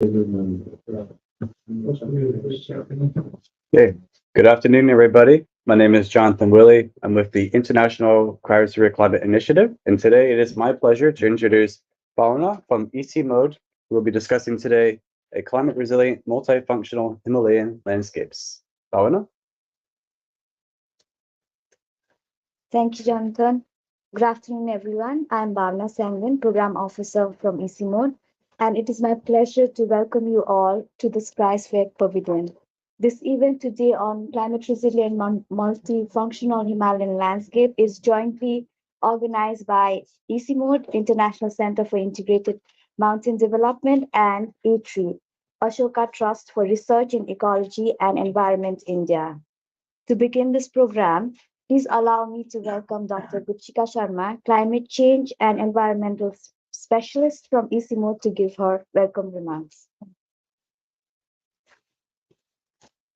Okay. Good afternoon, everybody. My name is Jonathan Willie. I'm with the International Cryosphere Climate Initiative, and today it is my pleasure to introduce Paula from EC Mode, who will be discussing today a climate resilient, multifunctional Himalayan landscapes. Paula? Thank you, Jonathan. Good afternoon, everyone. I'm Bhavna Sangwan, Program Officer from EC Mode, and it is my pleasure to welcome you all to the Cryosphere Pavilion. This event today on climate resilient multifunctional Himalayan landscape is jointly organized by EC Mode, International Center for Integrated Mountain Development, and ETRI, Ashoka Trust for Research in Ecology and Environment, India. To begin this program, please allow me to welcome Dr. Gupchika Sharma, climate change and environmental specialist from ECMO, to give her welcome remarks.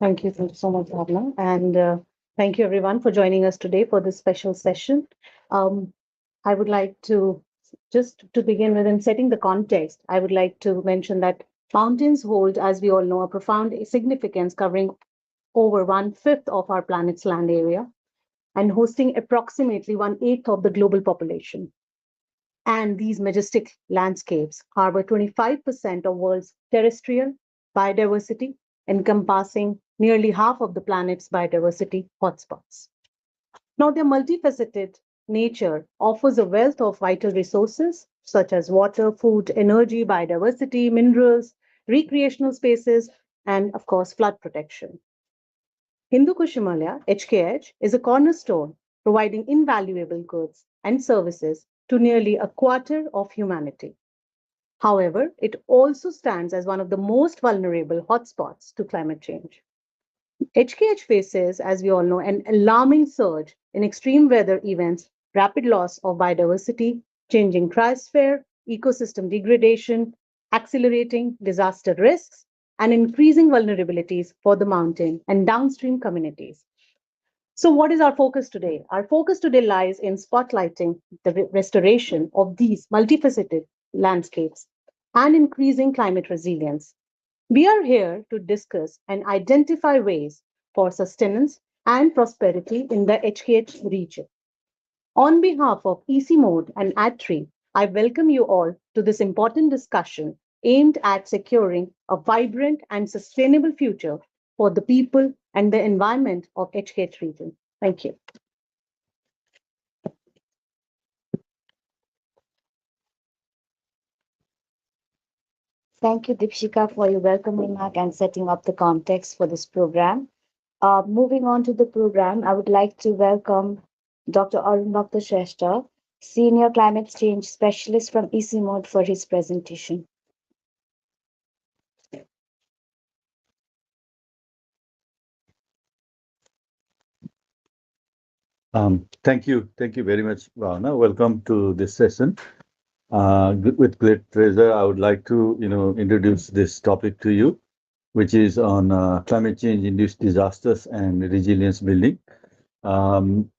Thank you so much, Bhavna. And thank you, everyone, for joining us today for this special session. Um, I would like to, just to begin with, in setting the context, I would like to mention that mountains hold, as we all know, a profound significance covering over one-fifth of our planet's land area and hosting approximately one-eighth of the global population. And these majestic landscapes harbor 25% of world's terrestrial biodiversity, encompassing nearly half of the planet's biodiversity hotspots. Now, their multifaceted nature offers a wealth of vital resources such as water, food, energy, biodiversity, minerals, recreational spaces, and of course, flood protection. Hindu Kush Himalaya, HKH, is a cornerstone providing invaluable goods and services to nearly a quarter of humanity. However, it also stands as one of the most vulnerable hotspots to climate change. HKH faces, as we all know, an alarming surge in extreme weather events, rapid loss of biodiversity, changing cryosphere, ecosystem degradation, accelerating disaster risks, and increasing vulnerabilities for the mountain and downstream communities. So, what is our focus today? Our focus today lies in spotlighting the restoration of these multifaceted landscapes and increasing climate resilience. We are here to discuss and identify ways for sustenance and prosperity in the HKH region. On behalf of EC Mode and AD3, I welcome you all to this important discussion aimed at securing a vibrant and sustainable future for the people and the environment of HKH region. Thank you. Thank you, Dipshika, for your welcome remark and setting up the context for this program. Moving on to the program, I would like to welcome Dr. Arun Bhakta Shrestha, Senior Climate Change Specialist from EC Mode, for his presentation. Thank you very much, Bhavna. Welcome to this session. With great pleasure, I would like to, introduce this topic to you, which is on climate change-induced disasters and resilience building, um,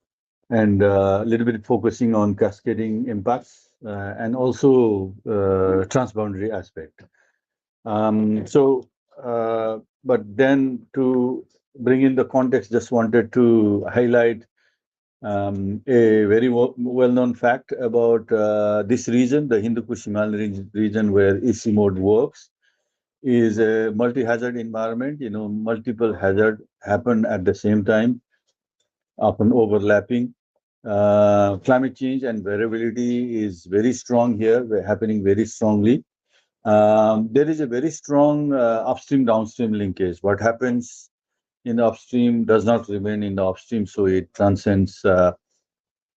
and a little bit focusing on cascading impacts and also transboundary aspect. But then to bring in the context, just wanted to highlight a very well-known fact about this region, the Hindu Kush Himalayan region where EC mode works, is a multi-hazard environment. Multiple hazards happen at the same time, often overlapping. Climate change and variability is very strong here, happening very strongly. There is a very strong upstream-downstream linkage. What happens in the upstream does not remain in the upstream, so it transcends to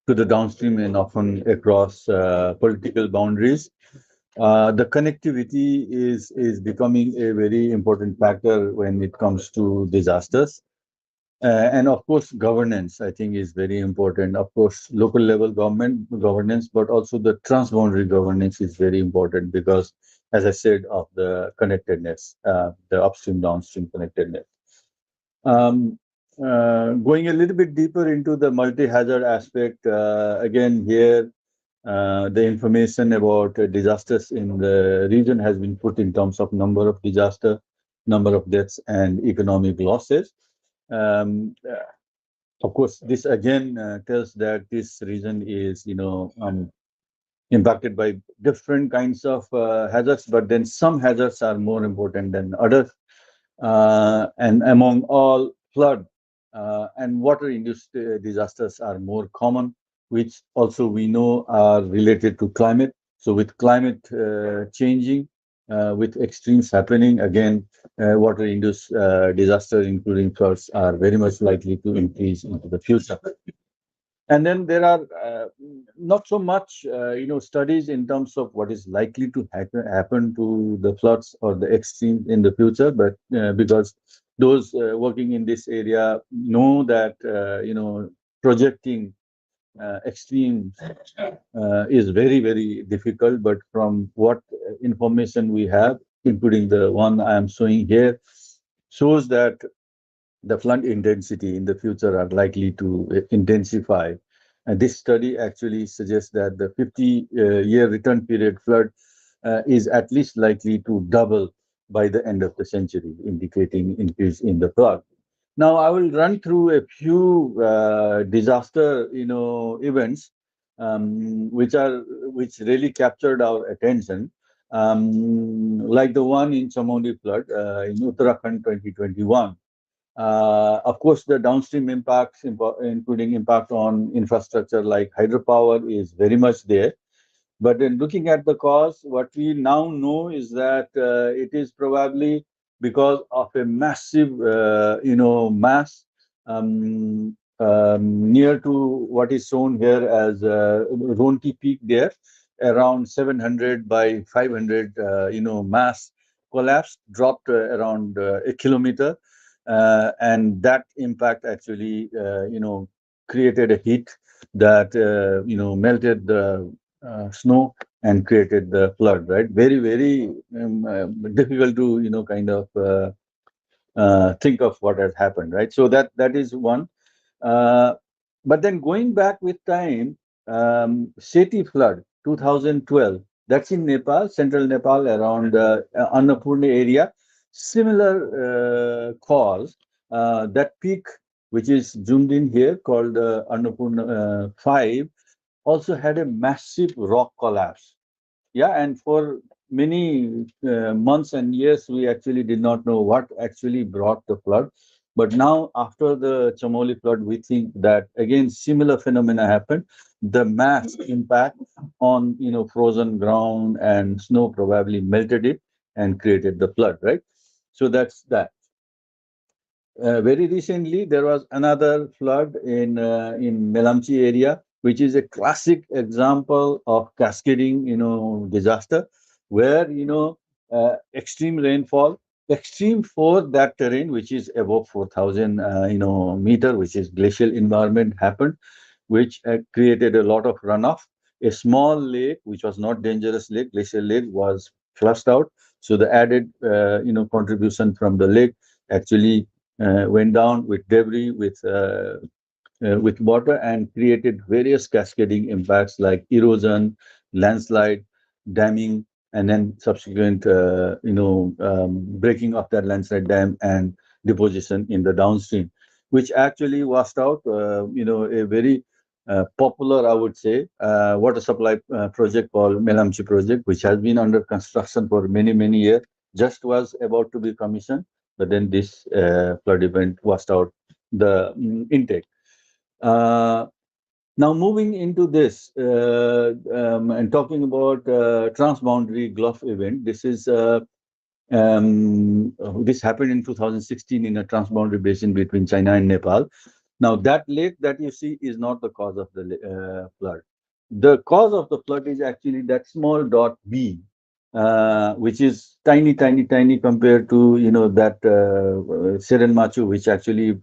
the downstream and often across political boundaries. The connectivity is becoming a very important factor when it comes to disasters. And of course, governance, I think, is very important. Of course, local level government governance, but also the transboundary governance is very important because, as I said, of the connectedness, the upstream downstream connectedness. Um, Going a little bit deeper into the multi-hazard aspect, again here, The information about disasters in the region has been put in terms of number of disaster, number of deaths, and economic losses. Um, of course, this again tells that this region is, impacted by different kinds of hazards, but then some hazards are more important than others. And among all, flood and water-induced disasters are more common, which also we know are related to climate. So with climate changing, with extremes happening, again, water-induced disasters, including floods, are very much likely to increase into the future. And then there are not so much, studies in terms of what is likely to happen to the floods or the extreme in the future, but because those working in this area know that, projecting extremes is very, very difficult. But from what information we have, including the one I am showing here, shows that the flood intensity in the future are likely to intensify. And this study actually suggests that the 50-year return period flood is at least likely to double by the end of the century, indicating increase in the flood. Now, I will run through a few disaster, events, which really captured our attention, like the one in Chamoli flood in Uttarakhand 2021. Of course, the downstream impacts, including impact on infrastructure like hydropower, is very much there. But in looking at the cause, what we now know is that it is probably because of a massive, mass near to what is shown here as Ronti Peak there, around 700 by 500, mass collapsed, dropped around a kilometer. And that impact actually, created a heat that, melted the snow and created the flood, right? Very, very difficult to, kind of think of what has happened, right? So that is one. Uh, but then going back with time, Seti flood, 2012, that's in Nepal, central Nepal, around Annapurna area. Similar cause, that peak, which is zoomed in here, called Annapurna 5, also had a massive rock collapse. Yeah, and for many months and years, we actually did not know what actually brought the flood. But now, after the Chamoli flood, we think that again similar phenomena happened. The mass impact on, frozen ground and snow probably melted it and created the flood, right? So that's that. Very recently, there was another flood in Melamchi area, which is a classic example of cascading, disaster, where extreme rainfall, extreme for that terrain, which is above 4,000 meter, which is glacial environment, happened, which created a lot of runoff. A small lake, which was not dangerous lake, glacial lake, was flushed out. So the added, contribution from the lake actually went down with debris, with water, and created various cascading impacts like erosion, landslide, damming, and then subsequent, breaking of that landslide dam and deposition in the downstream, which actually washed out, a very popular, I would say, water supply project called Melamchi project, which has been under construction for many, many years, just was about to be commissioned, but then this flood event washed out the intake. Uh, Now, moving into this and talking about transboundary Gulf event, this happened in 2016 in a transboundary basin between China and Nepal. Now, that lake that you see is not the cause of the flood. The cause of the flood is actually that small dot B, which is tiny, tiny, tiny compared to that Seren Machu, which actually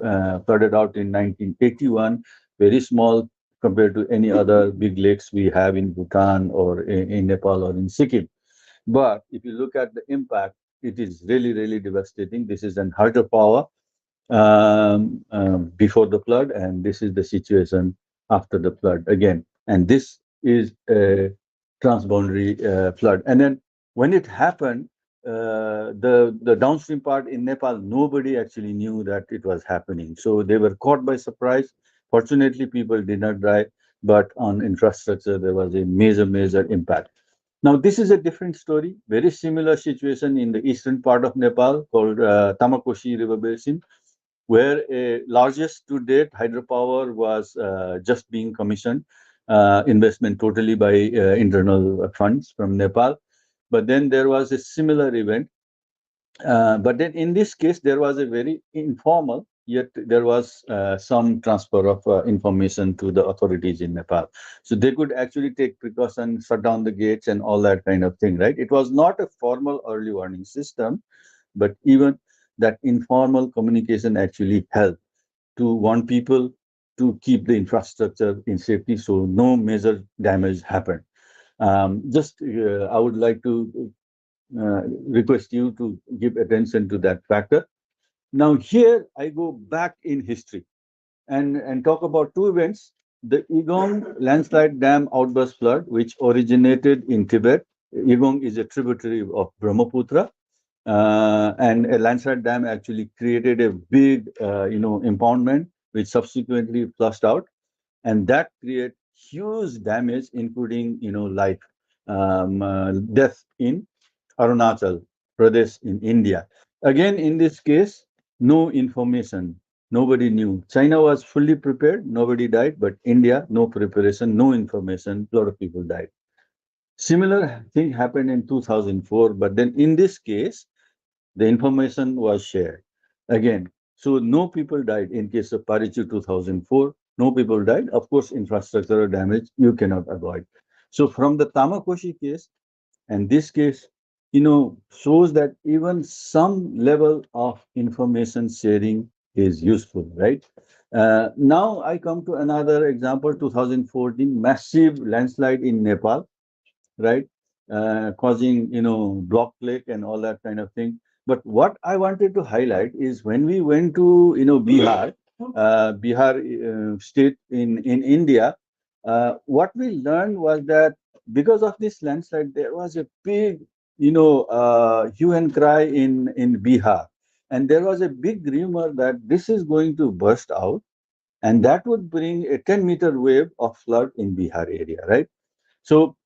flooded out in 1981. Very small compared to any other big lakes we have in Bhutan or in Nepal or in Sikkim. But if you look at the impact, it is really, really devastating. This is an hydropower before the flood, and this is the situation after the flood again. And this is a transboundary flood. And then when it happened, the downstream part in Nepal, nobody actually knew that it was happening. So they were caught by surprise. Fortunately, people did not die, but on infrastructure, there was a major impact. Now, this is a different story. Very similar situation in the eastern part of Nepal called Tamakoshi River Basin, where a largest to date hydropower was just being commissioned, investment totally by internal funds from Nepal. But then there was a similar event. But then in this case, there was a very informal, yet there was some transfer of information to the authorities in Nepal. So they could actually take precautions, shut down the gates and all that kind of thing, right? It was not a formal early warning system, but even that informal communication actually helped to warn people to keep the infrastructure in safety so no major damage happened. I would like to request you to give attention to that factor. Now, here I go back in history and talk about two events. The Igong landslide dam outburst flood, which originated in Tibet. Igong is a tributary of Brahmaputra, and a landslide dam actually created a big, impoundment, which subsequently flushed out, and that created huge damage, including life, death in Arunachal Pradesh in India. Again, in this case, no information. Nobody knew. China was fully prepared. Nobody died. But India, no preparation, no information. A lot of people died. Similar thing happened in 2004. But then in this case, the information was shared. Again, so no people died in case of Parichu 2004. No people died. Of course, infrastructural damage you cannot avoid. So from the Tamakoshi case, and this case, shows that even some level of information sharing is useful, right? Now I come to another example, 2014, massive landslide in Nepal, right? Causing, block lake and all that kind of thing. But what I wanted to highlight is when we went to, Bihar state in India, what we learned was that because of this landslide, there was a big, hue and cry in Bihar. And there was a big rumor that this is going to burst out, and that would bring a 10-meter wave of flood in Bihar area, right? So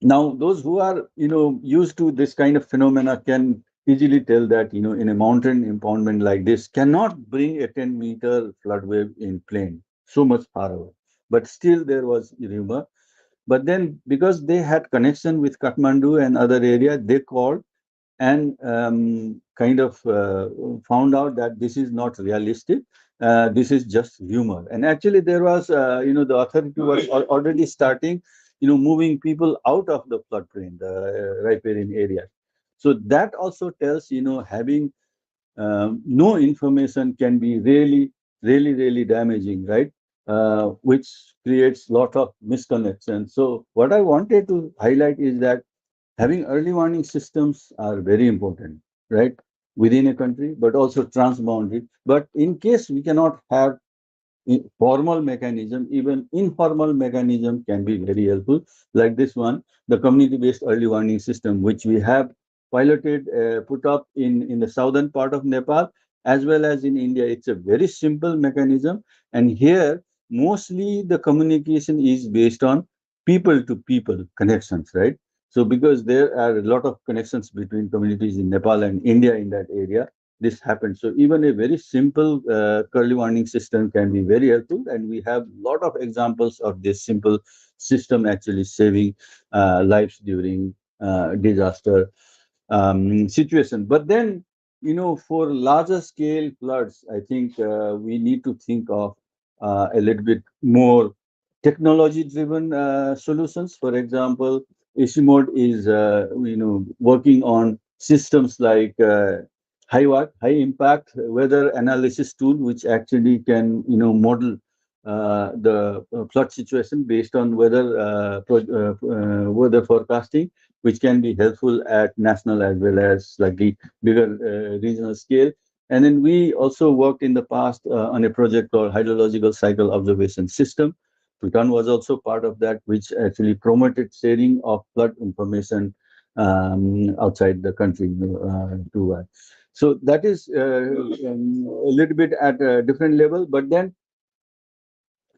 now, those who are used to this kind of phenomena can easily tell that in a mountain impoundment like this cannot bring a 10-meter flood wave in plain so much far away. But still, there was rumor. But then, because they had connection with Kathmandu and other area, they called and kind of found out that this is not realistic. This is just rumor. And actually, there was, the authority was already starting, moving people out of the floodplain, the riparian area. So that also tells, having no information can be really damaging, right? Which creates lot of misconnection. So what I wanted to highlight is that having early warning systems are very important, right? Within a country, but also transboundary. But in case we cannot have formal mechanism, even informal mechanism can be very helpful. Like this one, the community-based early warning system, which we have piloted, put up in the southern part of Nepal, as well as in India. It's a very simple mechanism. And here, mostly the communication is based on people-to-people connections, right? So because there are a lot of connections between communities in Nepal and India in that area, this happens. So even a very simple early warning system can be very helpful, and we have a lot of examples of this simple system actually saving lives during disaster situation. But then, for larger scale floods, I think we need to think of a little bit more technology-driven solutions. For example, Ishimod is, working on systems like high impact weather analysis tool, which actually can, model the flood situation based on weather forecasting, which can be helpful at national as well as slightly bigger regional scale. And then we also worked in the past on a project called hydrological cycle observation system, Bhutan was also part of that, which actually promoted sharing of flood information outside the country to. So that is a little bit at a different level. But then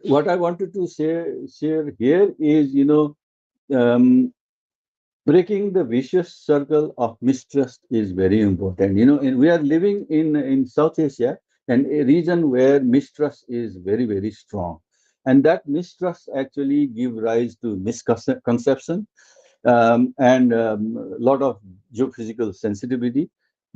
what I wanted to share here is, um, breaking the vicious circle of mistrust is very important. And we are living in South Asia, and a region where mistrust is very, very strong. And that mistrust actually give rise to misconception and a lot of geophysical sensitivity.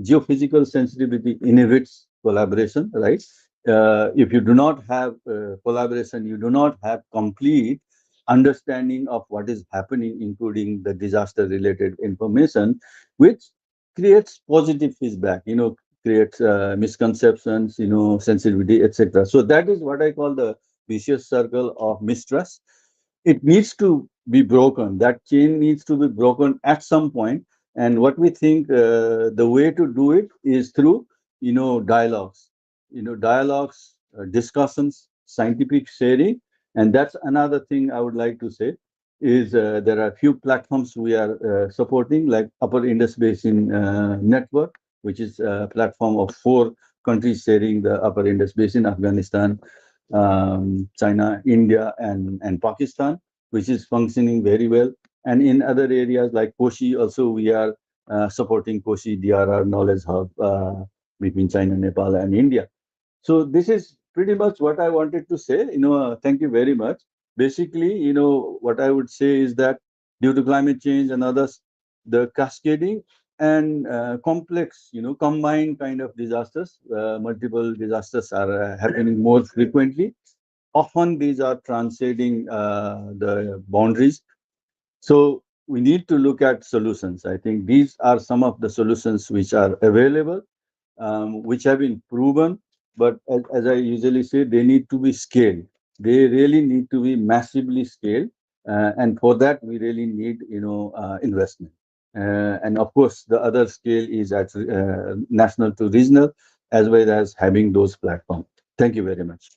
Geophysical sensitivity inhibits collaboration, right? If you do not have collaboration, you do not have complete understanding of what is happening, including the disaster-related information, which creates positive feedback, creates misconceptions, sensitivity, etc. So that is what I call the vicious circle of mistrust. It needs to be broken. That chain needs to be broken at some point. And what we think the way to do it is through, dialogues, discussions, scientific sharing. And that's another thing I would like to say is there are a few platforms we are supporting, like Upper Indus Basin Network, which is a platform of 4 countries sharing the Upper Indus Basin: Afghanistan, China, India, and Pakistan, which is functioning very well. And in other areas like Koshi, also we are supporting Koshi DRR Knowledge Hub between China, Nepal, and India. So this is pretty much what I wanted to say. Thank you very much. Basically, what I would say is that due to climate change and others, the cascading and complex, combined kind of disasters, multiple disasters are happening more frequently. Often these are transcending the boundaries. So we need to look at solutions. I think these are some of the solutions which are available, which have been proven. But as I usually say, they need to be scaled. They really need to be massively scaled. And for that, we really need, investment. And of course, the other scale is at national to regional, as well as having those platforms. Thank you very much.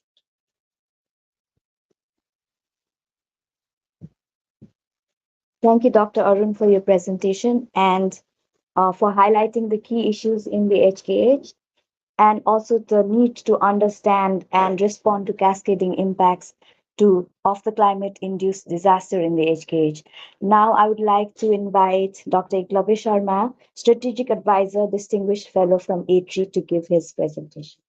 Thank you, Dr. Arun, for your presentation and for highlighting the key issues in the HKH and also the need to understand and respond to cascading impacts of the climate induced disaster in the HKH. Now, I would like to invite Dr. Eklavya Sharma, Strategic Advisor, Distinguished Fellow from ATRI, to give his presentation.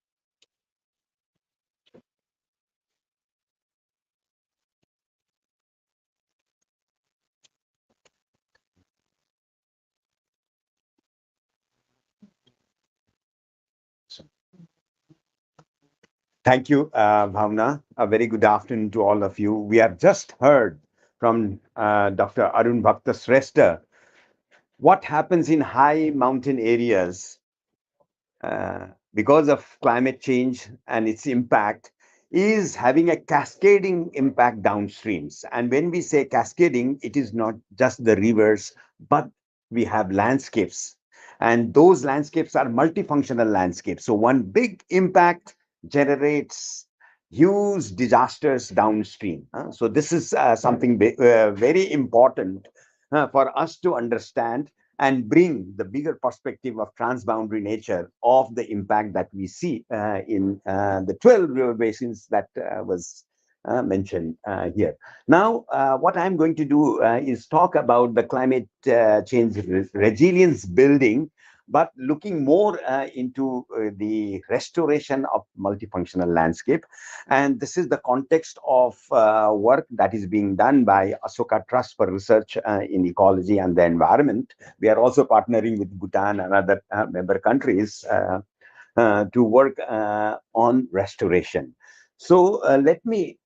Thank you, Bhavna. A very good afternoon to all of you. We have just heard from Dr. Arun Bhakta Shrestha what happens in high mountain areas because of climate change and its impact is having a cascading impact downstreams. And when we say cascading, it is not just the rivers, but we have landscapes. And those landscapes are multifunctional landscapes. So one big impact generates huge disasters downstream. So this is something very important for us to understand and bring the bigger perspective of transboundary nature of the impact that we see in the 12 river basins that was mentioned here. Now, what I'm going to do is talk about the climate change resilience building, but looking more into the restoration of multifunctional landscape. And this is the context of work that is being done by Ashoka Trust for Research in Ecology and the Environment. We are also partnering with Bhutan and other member countries to work on restoration. So let me.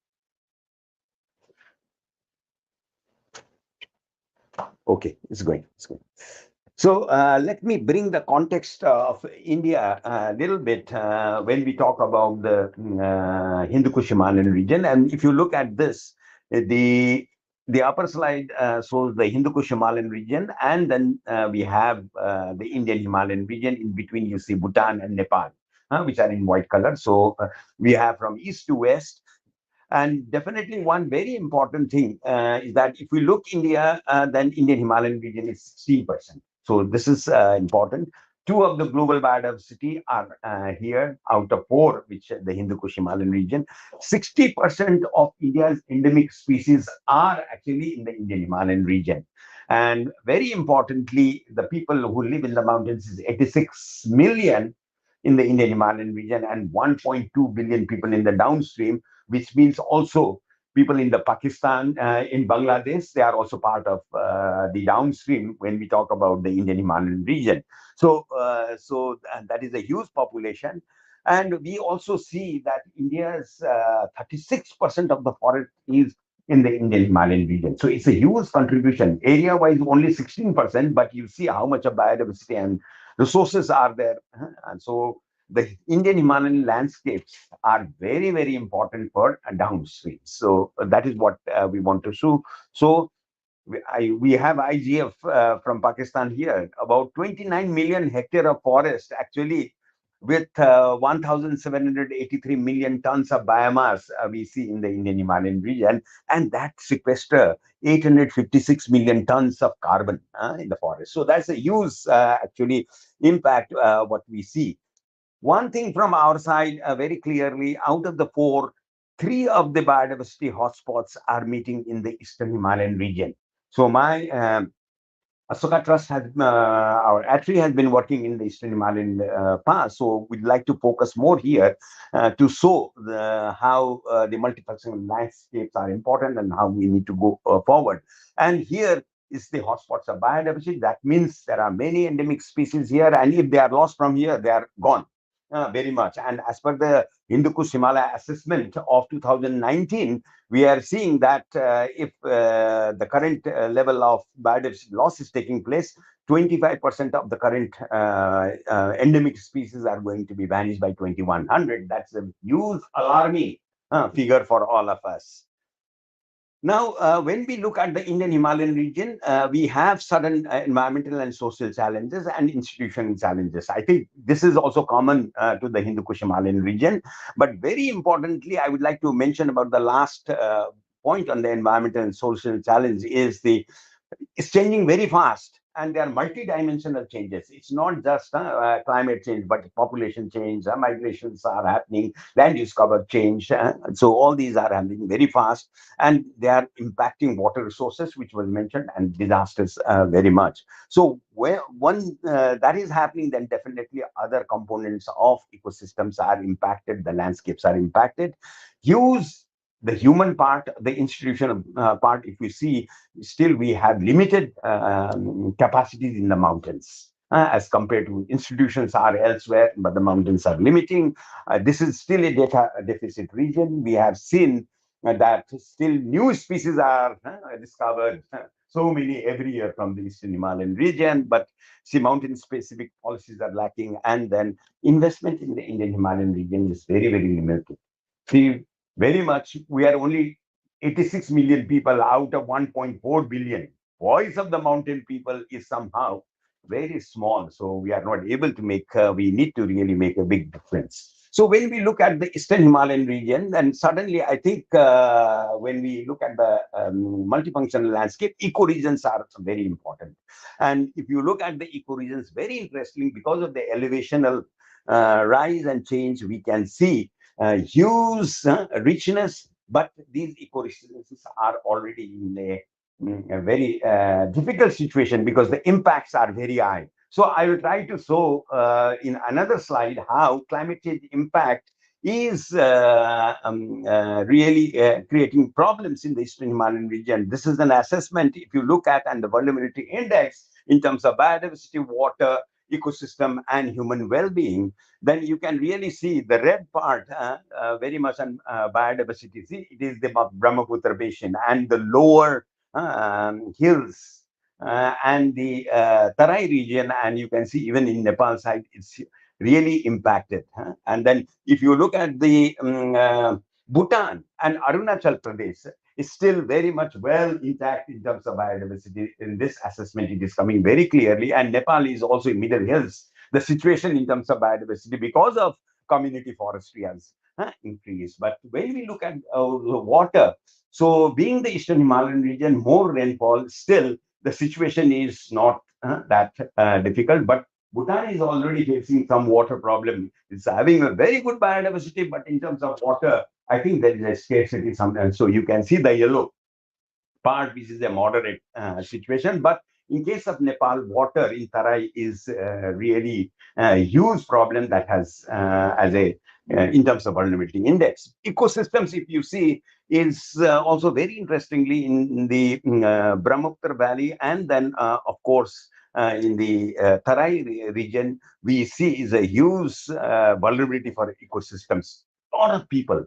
Okay, it's going. It's going. So let me bring the context of India a little bit when we talk about the Hindu Kush Himalayan region. And if you look at this, the upper slide shows the Hindu Kush Himalayan region, and then we have the Indian Himalayan region. In between, you see Bhutan and Nepal, which are in white color. So we have from east to west And definitely one very important thing is that if we look India, then Indian Himalayan region is 16%. So this is important. Two of the global biodiversity are here out of four, which the Hindu Kush Himalayan region. 60% of India's endemic species are actually in the Indian Himalayan region. And very importantly, the people who live in the mountains is 86 million in the Indian Himalayan region and 1.2 billion people in the downstream, which means also people in the Pakistan, in Bangladesh, they are also part of the downstream when we talk about the Indian Himalayan region. So that is a huge population. And we also see that India's 36% of the forest is in the Indian Himalayan region. So it's a huge contribution. Area wise, only 16%, but you see how much of biodiversity and resources are there. And so the Indian Himalayan landscapes are very, very important for downstream. So that is what we want to show. So we have IGF from Pakistan here, about 29 million hectare of forest actually with 1,783 million tons of biomass we see in the Indian Himalayan region, and that sequester 856 million tons of carbon in the forest. So that's a huge actually impact what we see. One thing from our side, very clearly, out of the four, three of the biodiversity hotspots are meeting in the Eastern Himalayan region. So my Asoka Trust has, our ATRI has been working in the Eastern Himalayan pass. So we'd like to focus more here to show how the multifunctional landscapes are important and how we need to go forward. And here is the hotspots of biodiversity. That means there are many endemic species here, and if they are lost from here, they are gone. Very much. And as per the Hindu Kush Himalaya assessment of 2019, we are seeing that if the current level of biodiversity loss is taking place, 25% of the current endemic species are going to be vanished by 2100. That's a huge alarming figure for all of us. Now, when we look at the Indian Himalayan region, we have certain environmental and social challenges and institutional challenges. I think this is also common to the Hindu Kush Himalayan region. But very importantly, I would like to mention about the last point on the environmental and social challenge is it's changing very fast, and there are multi-dimensional changes. It's not just climate change, but population change, migrations are happening, land use cover change. So all these are happening very fast, and they are impacting water resources, which was mentioned, and disasters very much. So where one that is happening, then definitely other components of ecosystems are impacted, the landscapes are impacted. Use the human part, the institutional part, if we see, still we have limited capacities in the mountains as compared to institutions are elsewhere, but the mountains are limiting. This is still a data deficit region. We have seen that still new species are discovered, so many every year from the Eastern Himalayan region, but see, mountain specific policies are lacking, and then investment in the Indian Himalayan region is very, very limited. See, very much, we are only 86 million people out of 1.4 billion. Voice of the mountain people is somehow very small. So we are not able to make, we need to really make a big difference. So when we look at the Eastern Himalayan region, then suddenly I think when we look at the multifunctional landscape, ecoregions are very important. And if you look at the ecoregions, very interesting, because of the elevational rise and change, we can see huge richness, but these ecosystems are already in a very difficult situation because the impacts are very high. So I will try to show in another slide how climate change impact is really creating problems in the Eastern Himalayan region. This is an assessment, if you look at, and the vulnerability index in terms of biodiversity, water, ecosystem, and human well-being, then you can really see the red part very much on biodiversity. See, it is the Brahmaputra basin and the lower hills and the Tarai region, and you can see even in Nepal side, it's really impacted. And then if you look at the Bhutan and Arunachal Pradesh, is still very much well intact in terms of biodiversity. In this assessment, it is coming very clearly. And Nepal is also in Middle Hills. The situation in terms of biodiversity because of community forestry increase. But when we look at the water, so being the Eastern Himalayan region, more rainfall, still the situation is not that difficult. But Bhutan is already facing some water problem. It's having a very good biodiversity, but in terms of water, I think there is a scarcity sometimes. So you can see the yellow part, which is a moderate situation. But in case of Nepal, water in Tarai is really a huge problem that has as a in terms of vulnerability index. Ecosystems, if you see, is also very interestingly in the Brahmaputra Valley, and then of course in the Tarai region, we see is a huge vulnerability for ecosystems. A lot of people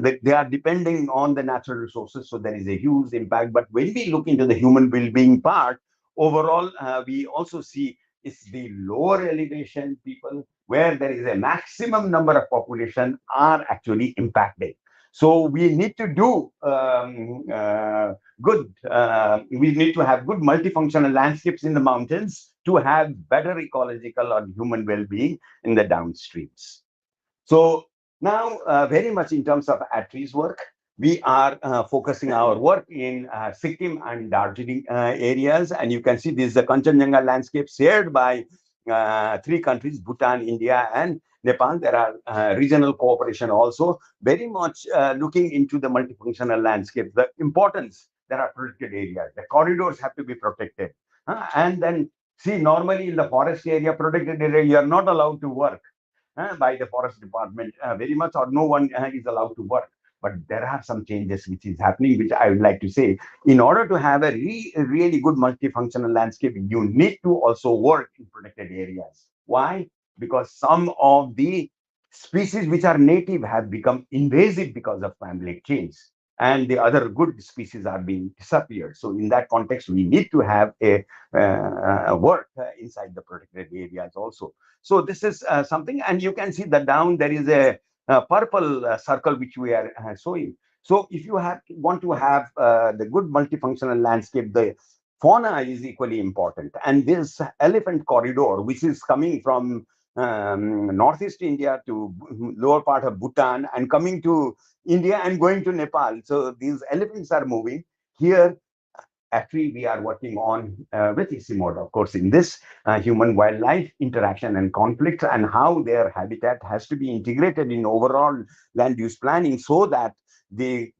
they are depending on the natural resources, so there is a huge impact. But when we look into the human well-being part, overall, we also see it's the lower elevation people where there is a maximum number of population are actually impacted. So we need to do good. We need to have good multifunctional landscapes in the mountains to have better ecological or human well-being in the downstreams. So now, very much in terms of ATRI's work, we are focusing our work in Sikkim and Darjeeling areas. And you can see this is the Kanchenjunga landscape shared by three countries, Bhutan, India, and Nepal. There are regional cooperation also, very much looking into the multifunctional landscape. The importance, there are protected areas. The corridors have to be protected. And then, see, normally in the forest area, protected area, you are not allowed to work by the forest department very much, or no one is allowed to work. But there are some changes which is happening, which I would like to say. In order to have a really good multifunctional landscape, you need to also work in protected areas. Why? Because some of the species which are native have become invasive because of climate change, and the other good species are being disappeared. So in that context, we need to have a work inside the protected areas also. So this is something, and you can see that down there is a purple circle which we are showing. So if you want to have the good multifunctional landscape, the fauna is equally important. And this elephant corridor, which is coming from northeast India to lower part of Bhutan and coming to India and going to Nepal. So these elephants are moving here. Actually, we are working on with ECMOD, of course, in this human-wildlife interaction and conflict, and how their habitat has to be integrated in overall land use planning, so that the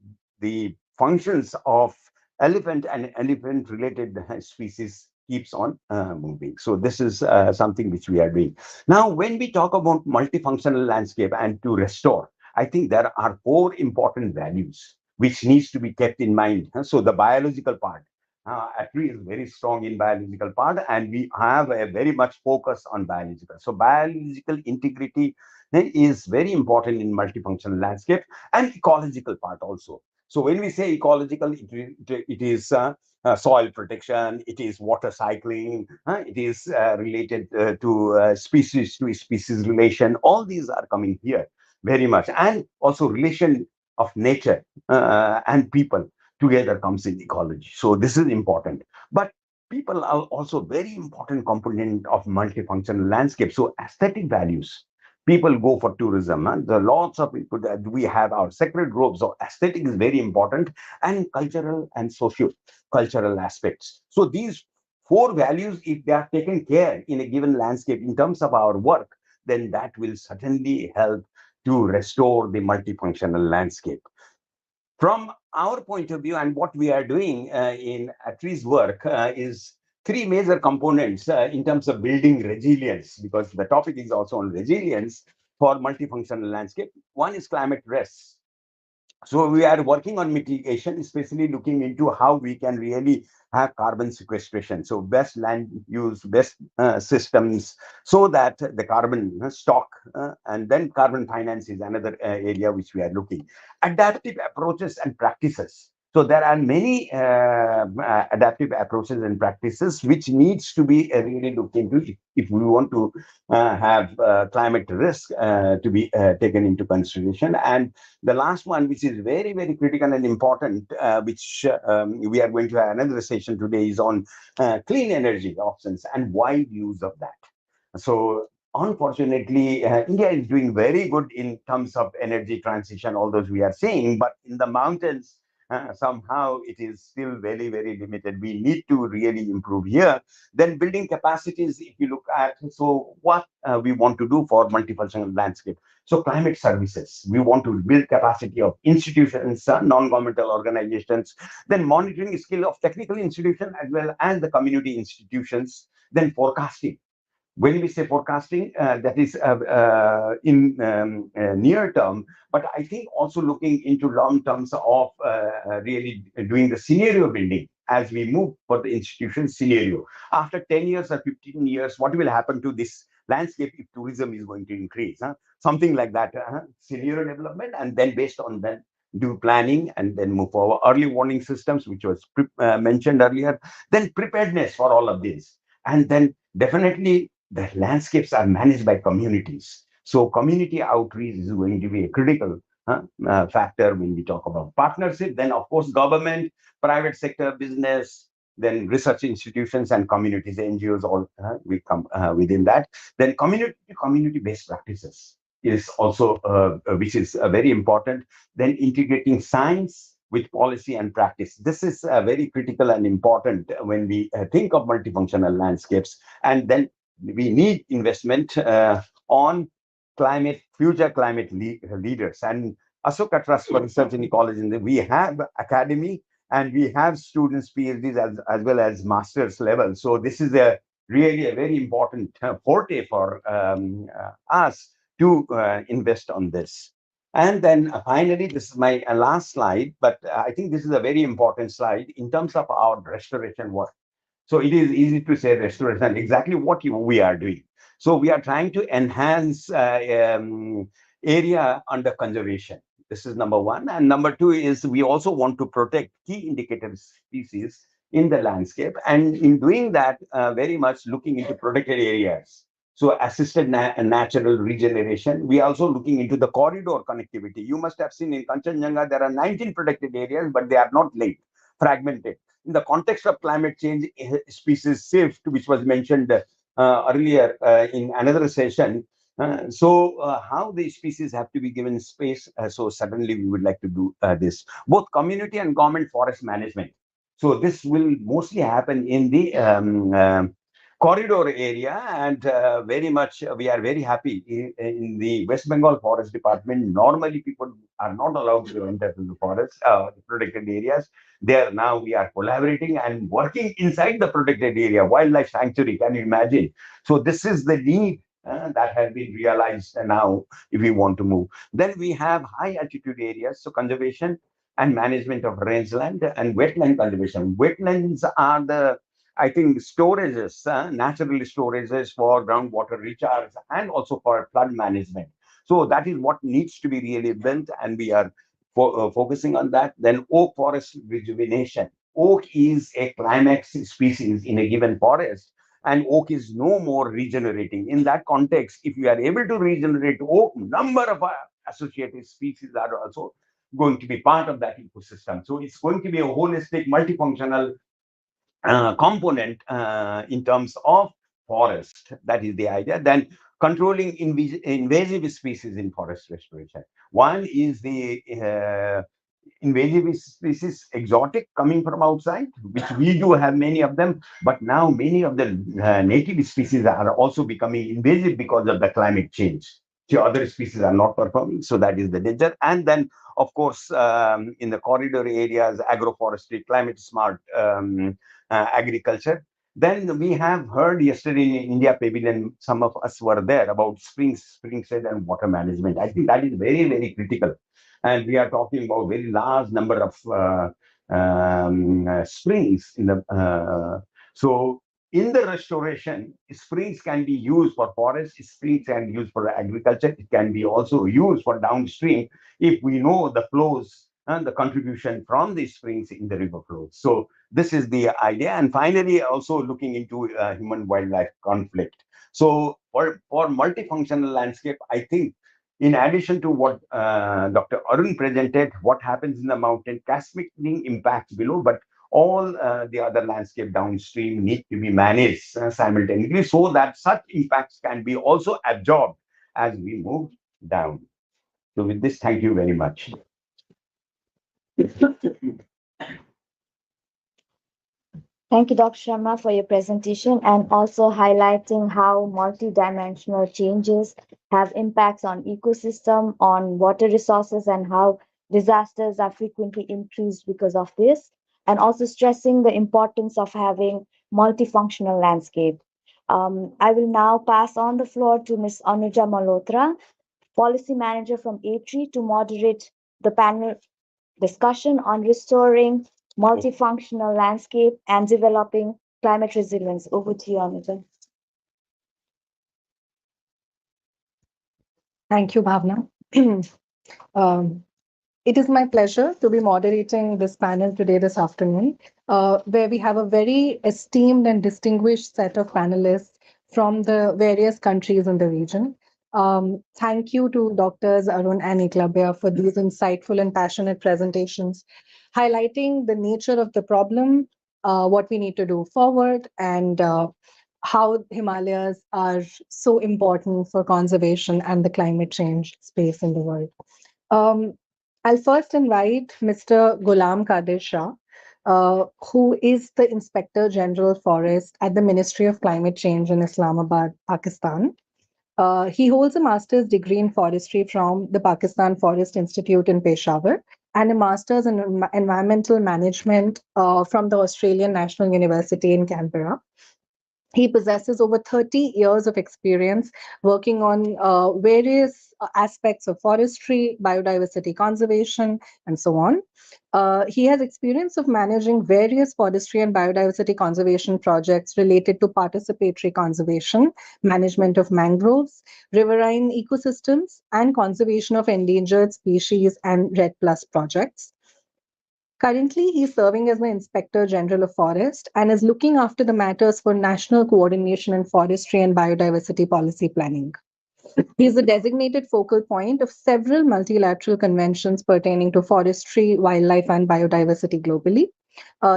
functions of elephant and elephant-related species keeps on moving. So this is something which we are doing. Now, when we talk about multifunctional landscape and to restore, I think there are four important values which needs to be kept in mind. So the biological part, actually is very strong in biological part, and we have a very much focus on biological. So biological integrity is very important in multifunctional landscape, and ecological part also. So when we say ecological, it is soil protection, it is water cycling, it is related to species relation. All these are coming here very much, and also relation of nature and people together comes in ecology. So this is important. But people are also very important component of multifunctional landscape. So aesthetic values. People go for tourism. There are lots of people that we have our sacred groves. So aesthetic is very important, and cultural and socio-cultural aspects. So these four values, if they are taken care in a given landscape in terms of our work, then that will certainly help to restore the multifunctional landscape. From our point of view, and what we are doing in ATRI's work is three major components in terms of building resilience, because the topic is also on resilience for multifunctional landscape. One is climate risk. So we are working on mitigation, especially looking into how we can really have carbon sequestration. So best land use, best systems, so that the carbon stock and then carbon finance is another area which we are looking. Adaptive approaches and practices. So there are many adaptive approaches and practices which needs to be really looked into if we want to have climate risk to be taken into consideration. And the last one, which is very, very critical and important, which we are going to have another session today, is on clean energy options and wide use of that. So unfortunately, India is doing very good in terms of energy transition, all those we are seeing, but in the mountains, somehow it is still very, very limited. We need to really improve here. Then building capacities, if you look at, so what we want to do for multifunctional landscape. So climate services, we want to build capacity of institutions, non-governmental organizations, then monitoring skill of technical institutions as well as the community institutions, then forecasting. When we say forecasting, that is in near term, but I think also looking into long terms of really doing the scenario building as we move for the institution scenario. After 10 years or 15 years, what will happen to this landscape if tourism is going to increase? Something like that, scenario development, and then based on that, do planning and then move forward. Early warning systems, which was mentioned earlier, then preparedness for all of this. And then definitely the landscapes are managed by communities. So community outreach is going to be a critical factor when we talk about partnership. Then, of course, government, private sector, business, then research institutions and communities, NGOs, all we come within that. Then community based practices is also which is very important. Then integrating science with policy and practice. This is very critical and important when we think of multifunctional landscapes. And then we need investment on future climate leaders. And Ashoka Trust for Research in Ecology, we have academy and we have students, PhDs as well as master's level. So this is really a very important forte for us to invest on this. And then finally, this is my last slide, but I think this is a very important slide in terms of our restoration work. So it is easy to say restoration, exactly what we are doing. So we are trying to enhance area under conservation. This is number one. And number two is we also want to protect key indicator species in the landscape. And in doing that, very much looking into protected areas. So assisted natural regeneration. We are also looking into the corridor connectivity. You must have seen in Kanchenjunga, there are 19 protected areas, but they are not linked, fragmented. In the context of climate change, species shift, which was mentioned earlier in another session. How the species have to be given space. So suddenly we would like to do this. Both community and government forest management. So this will mostly happen in the corridor area, and very much we are very happy in the West Bengal Forest Department. Normally, people are not allowed to enter to the forest, protected areas. There now we are collaborating and working inside the protected area, wildlife sanctuary. Can you imagine? So this is the need that has been realized now if we want to move. Then we have high altitude areas, so conservation and management of rangeland and wetland conservation. Wetlands are the I think storages, natural storages for groundwater recharge and also for flood management. So that is what needs to be really built, and we are focusing on that. Then oak forest rejuvenation. Oak is a climax species in a given forest, and oak is no more regenerating. In that context, if we are able to regenerate oak, number of associated species are also going to be part of that ecosystem. So it's going to be a holistic, multifunctional component in terms of forest. That is the idea. Then controlling invasive species in forest restoration. One is the invasive species, exotic coming from outside, which we do have many of them, but now many of the native species are also becoming invasive because of the climate change. So other species are not performing, so that is the danger. And then, of course, in the corridor areas, agroforestry, climate smart agriculture. Then we have heard yesterday in India Pavilion, some of us were there, about springside and water management. I think that is very, very critical. And we are talking about very large number of springs in the so in the restoration, springs can be used for forest, springs can be used for agriculture, it can be also used for downstream if we know the flows and the contribution from the springs in the river flows. So this is the idea. And finally, also looking into human wildlife conflict. So for multifunctional landscape, I think in addition to what Dr. Arun presented, what happens in the mountain, cascading impacts below, but all the other landscape downstream need to be managed simultaneously so that such impacts can be also absorbed as we move down. So with this, thank you very much. Thank you, Dr. Sharma, for your presentation and also highlighting how multidimensional changes have impacts on ecosystem, on water resources, and how disasters are frequently increased because of this, and also stressing the importance of having multifunctional landscape. I will now pass on the floor to Ms. Anuja Malhotra, Policy Manager from A3, to moderate the panel discussion on restoring multifunctional landscape and developing climate resilience. Over to you, Anuja. Thank you, Bhavna. Um, it is my pleasure to be moderating this panel today, this afternoon, where we have a very esteemed and distinguished set of panelists from the various countries in the region. Thank you to Doctors Arun and Eklavya for these insightful and passionate presentations, highlighting the nature of the problem, what we need to do forward, and how Himalayas are so important for conservation and the climate change space in the world. Um, I'll first invite Mr. Ghulam Qadir Shah, who is the Inspector General Forest at the Ministry of Climate Change in Islamabad, Pakistan. He holds a master's degree in forestry from the Pakistan Forest Institute in Peshawar and a master's in environmental management from the Australian National University in Canberra. He possesses over 30 years of experience working on various aspects of forestry, biodiversity conservation, and so on. He has experience of managing various forestry and biodiversity conservation projects related to participatory conservation, management of mangroves, riverine ecosystems, and conservation of endangered species and REDD Plus projects. Currently, he is serving as the Inspector General of Forest and is looking after the matters for national coordination in forestry and biodiversity policy planning. He is the designated focal point of several multilateral conventions pertaining to forestry, wildlife, and biodiversity globally.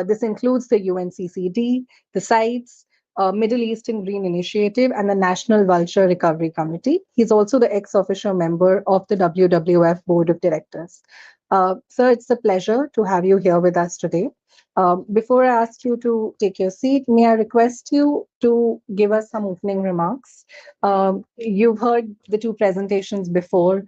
This includes the UNCCD, the CITES, Middle Eastern Green Initiative, and the National Vulture Recovery Committee. He's also the ex-officio member of the WWF Board of Directors. Sir, it's a pleasure to have you here with us today. Before I ask you to take your seat, may I request you to give us some opening remarks? You've heard the two presentations before,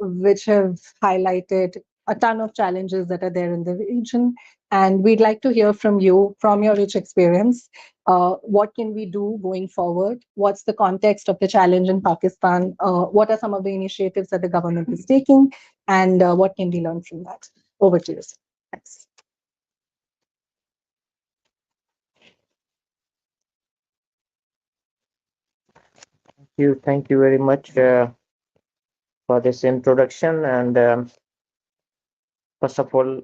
which have highlighted a ton of challenges that are there in the region. And we'd like to hear from you, from your rich experience. What can we do going forward? What's the context of the challenge in Pakistan? What are some of the initiatives that the government is taking? And what can we learn from that? Over to you, sir. Thanks. Thank you very much for this introduction. And first of all,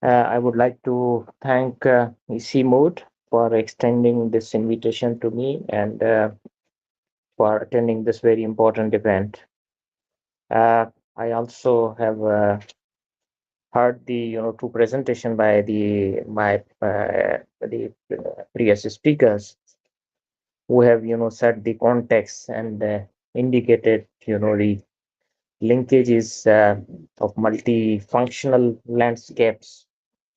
I would like to thank EC Mode for extending this invitation to me and for attending this very important event. I also have heard the two presentation by the previous speakers who have set the context and indicated the linkages of multifunctional landscapes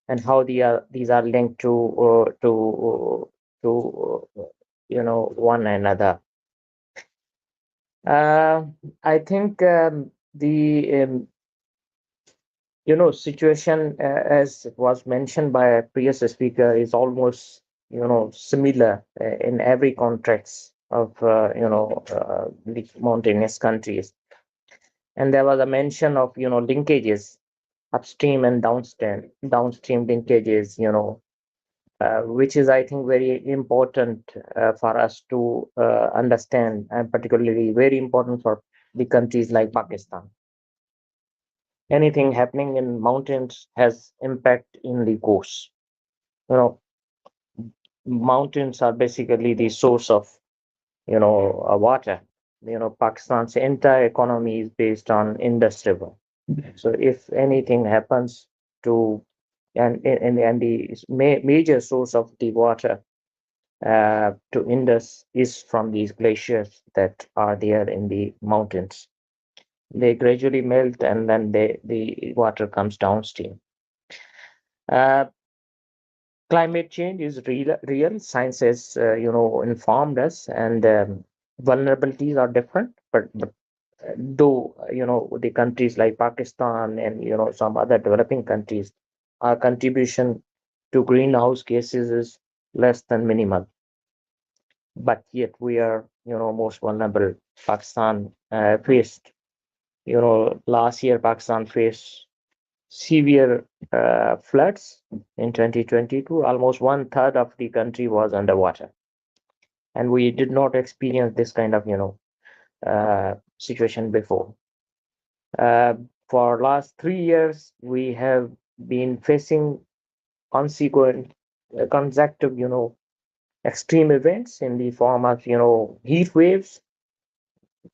and how these are linked to one another. I think the situation, as was mentioned by a previous speaker, is almost similar in every context of the mountainous countries. And there was a mention of linkages, upstream and downstream linkages, which is, I think, very important for us to understand, and particularly very important for the countries like Pakistan. Anything happening in mountains has impact in the coast. Mountains are basically the source of water. Pakistan's entire economy is based on Indus River. So if anything happens to and the major source of the water to Indus is from these glaciers that are there in the mountains. They gradually melt and then the water comes downstream. Uh, Climate change is real. Science has, informed us, and vulnerabilities are different. But though, the countries like Pakistan and, some other developing countries, our contribution to greenhouse gases is less than minimal. But yet we are, most vulnerable. Pakistan faced, last year Pakistan faced severe floods in 2022. Almost one third of the country was underwater, and we did not experience this kind of situation before. Uh, for last 3 years, we have been facing consequent consecutive, extreme events in the form of heat waves,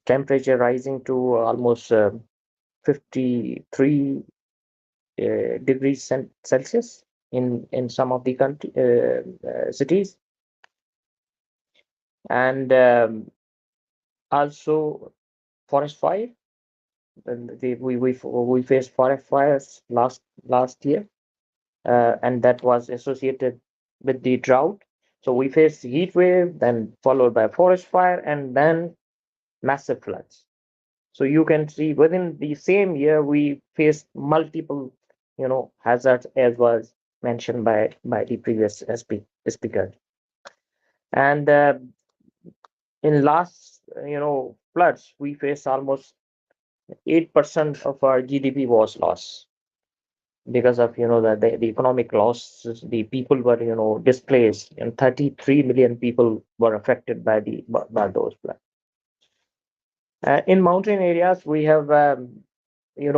temperature rising to almost 53 degrees Celsius in some of the country cities, and also forest fire. And we faced forest fires last year, and that was associated with the drought. So we faced heat wave, then followed by forest fire, and then massive floods. So you can see within the same year we faced multiple, hazards, as was mentioned by the previous speaker. And in last, floods, we faced almost 8% of our GDP was lost because of the economic losses. The people were displaced, and 33 million people were affected by those floods. In mountain areas, we have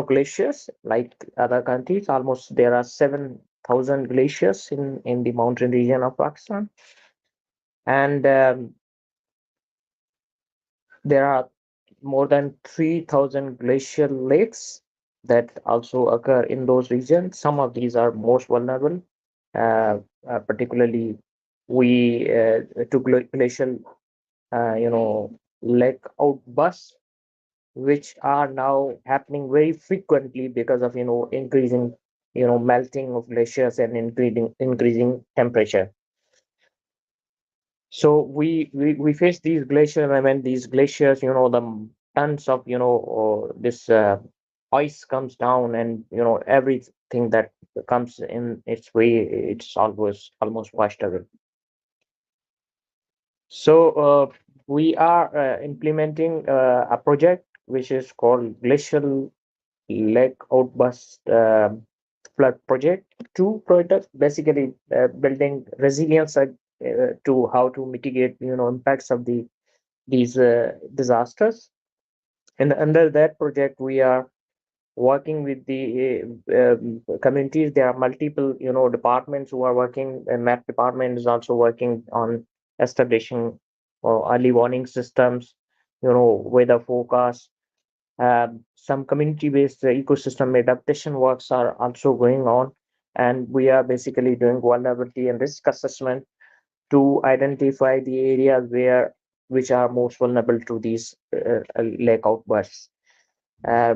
glaciers like other countries. Almost there are 7,000 glaciers in the mountain region of Pakistan, and there are more than 3,000 glacial lakes that also occur in those regions. Some of these are most vulnerable, particularly we to glacial, lake outbursts, which are now happening very frequently because of increasing melting of glaciers and increasing temperature. So we face these glaciers, and when these glaciers, the tons of this ice comes down, and everything that comes in its way, it's almost washed away. So we are implementing a project which is called Glacial Lake Outburst Flood Project. Two projects, basically building resilience to how to mitigate impacts of these disasters. And under that project, we are working with the communities. There are multiple departments who are working. And map department is also working on establishing early warning systems, weather forecast. Some community-based ecosystem adaptation works are also going on, and we are basically doing vulnerability and risk assessment to identify the areas which are most vulnerable to these lake outbursts. Uh,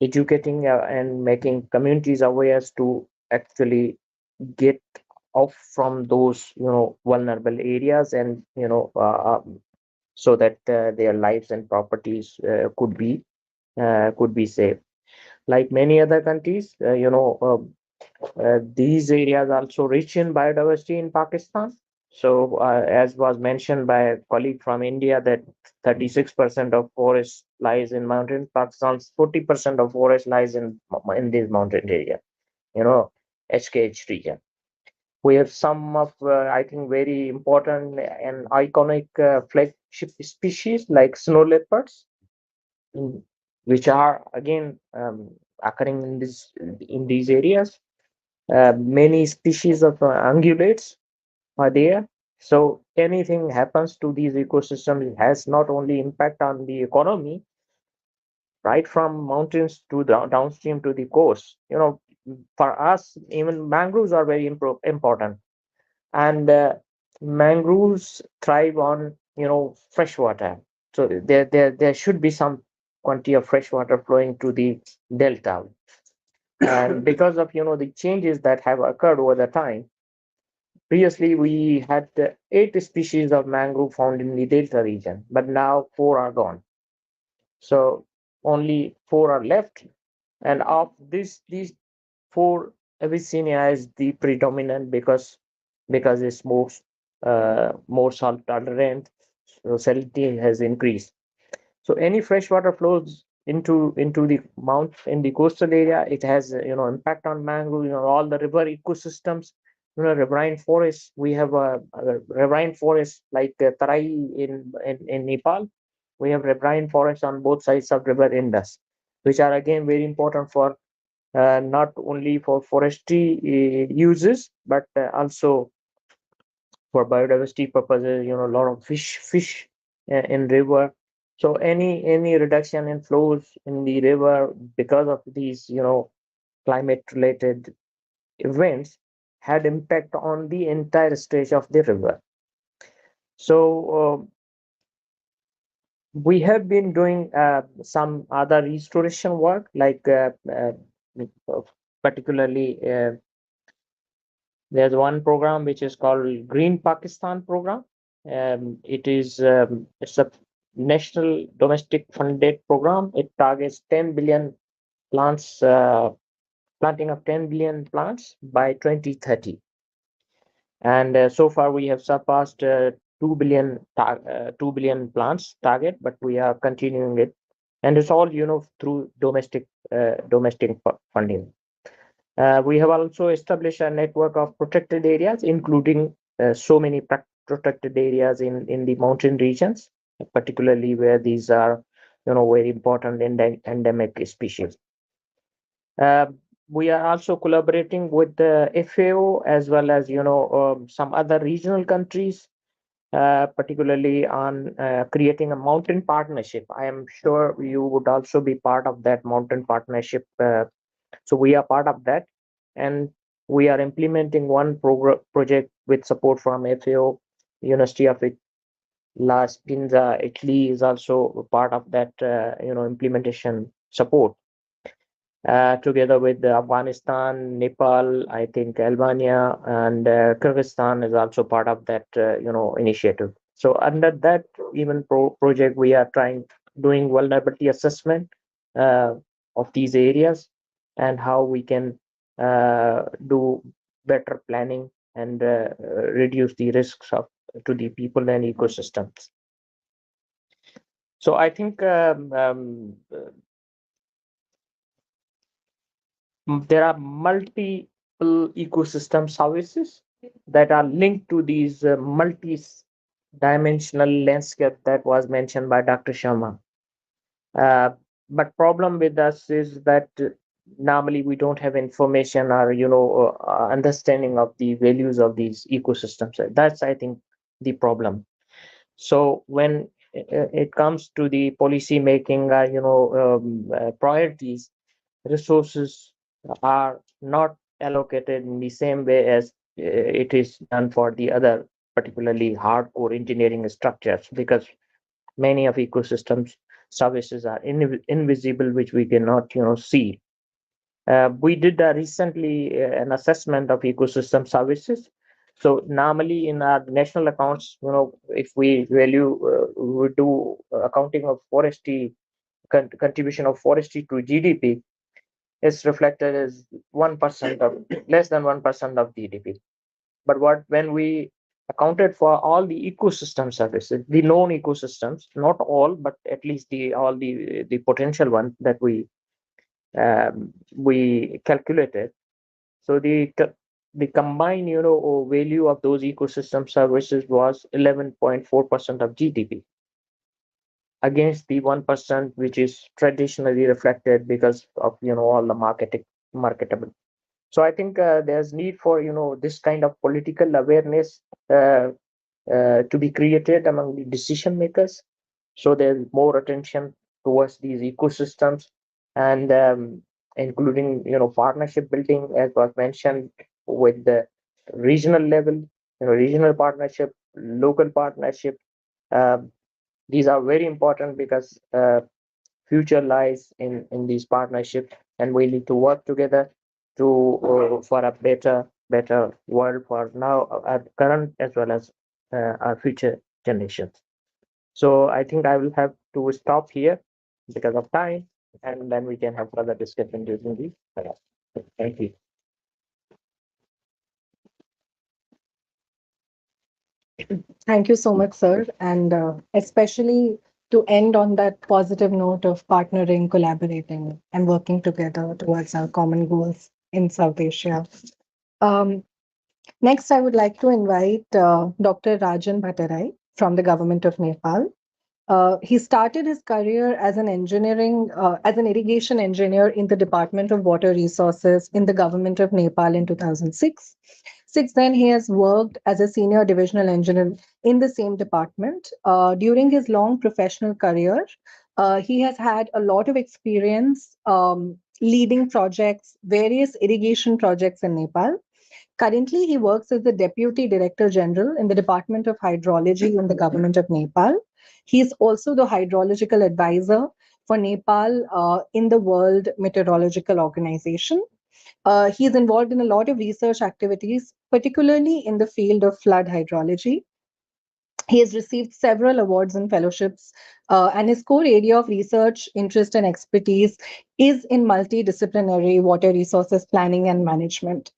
Educating and making communities aware to actually get off from those vulnerable areas, and so that their lives and properties could be safe. Like many other countries, these areas also rich in biodiversity in Pakistan. So, as was mentioned by a colleague from India, that 36% of forest lies in mountain. Pakistan's 40% of forest lies in this mountain area, HKH region. We have some of, I think, very important and iconic flagship species like snow leopards, in, which are again occurring in these areas. Many species of ungulates are there. So anything happens to these ecosystems has not only impact on the economy, right from mountains to downstream to the coast. for us, even mangroves are very important, and mangroves thrive on fresh water. So there should be some quantity of fresh water flowing to the delta, and because of the changes that have occurred over the time. Previously, we had 8 species of mangrove found in the delta region, but now 4 are gone. So only 4 are left, and of these 4, Abyssinia is the predominant because it's more salt tolerant, so salinity has increased. So any freshwater flows into the mount in the coastal area, it has impact on mangrove, all the river ecosystems, riverine forests. We have a riverine forest like Tarai in Nepal. We have riverine forests on both sides of river Indus, which are again very important for not only for forestry uses, but also for biodiversity purposes. A lot of fish in river. So any reduction in flows in the river because of these climate related events had impact on the entire stretch of the river. So we have been doing some other restoration work, like particularly there's one program which is called Green Pakistan program. It's a national domestic funded program. It targets 10 billion plants, planting of 10 billion plants by 2030. And so far we have surpassed 2 billion 2 billion plants target, but we are continuing it, and it's all through domestic funding. We have also established a network of protected areas, including so many protected areas in the mountain regions, particularly where these are, very important endemic species. We are also collaborating with the FAO as well as, some other regional countries, particularly on creating a mountain partnership. I am sure you would also be part of that mountain partnership. So we are part of that, and we are implementing one project with support from FAO. University of La Spinza, Italy, is also part of that implementation support. Together with Afghanistan, Nepal, I think Albania, and Kyrgyzstan is also part of that initiative. So under that even project, we are doing vulnerability assessment of these areas and how we can do better planning and reduce the risks to the people and ecosystems. So I think there are multiple ecosystem services that are linked to these multi-dimensional landscape that was mentioned by Dr. Sharma. But problem with us is that normally we don't have information or understanding of the values of these ecosystems. That's, I think, the problem. So when it comes to the policy making, priorities, resources are not allocated in the same way as it is done for the other particularly hardcore engineering structures, because many of ecosystems services are invisible, which we cannot see. We did recently an assessment of ecosystem services. So normally in our national accounts, if we we do accounting of forestry, contribution of forestry to GDP, is reflected as 1% of less than 1% of GDP. But when we accounted for all the ecosystem services, the known ecosystems, not all, but at least all the potential ones that we calculated. So the combined value of those ecosystem services was 11.4% of GDP, against the 1% which is traditionally reflected because of all the marketable. So I think there's need for this kind of political awareness to be created among the decision makers, so there's more attention towards these ecosystems, and including partnership building, as was mentioned, with the regional level, regional partnership, local partnership. These are very important because future lies in these partnerships, and we need to work together to for a better world for now, our current as well as our future generations. So I think I will have to stop here because of time, and then we can have further discussion during the thank you. Thank you so much, sir. And especially to end on that positive note of partnering, collaborating, and working together towards our common goals in South Asia. Um, Next, I would like to invite Dr. Rajan Bhattarai from the government of Nepal. He started his career as an irrigation engineer in the Department of Water Resources in the government of Nepal in 2006. Since then, he has worked as a senior divisional engineer in the same department. During his long professional career, he has had a lot of experience leading projects, various irrigation projects in Nepal. Currently, he works as the Deputy Director General in the Department of Hydrology in the government of Nepal. He is also the hydrological advisor for Nepal in the World Meteorological Organization. He is involved in a lot of research activities, particularly in the field of flood hydrology. He has received several awards and fellowships, and his core area of research, interest, and expertise is in multidisciplinary water resources planning and management.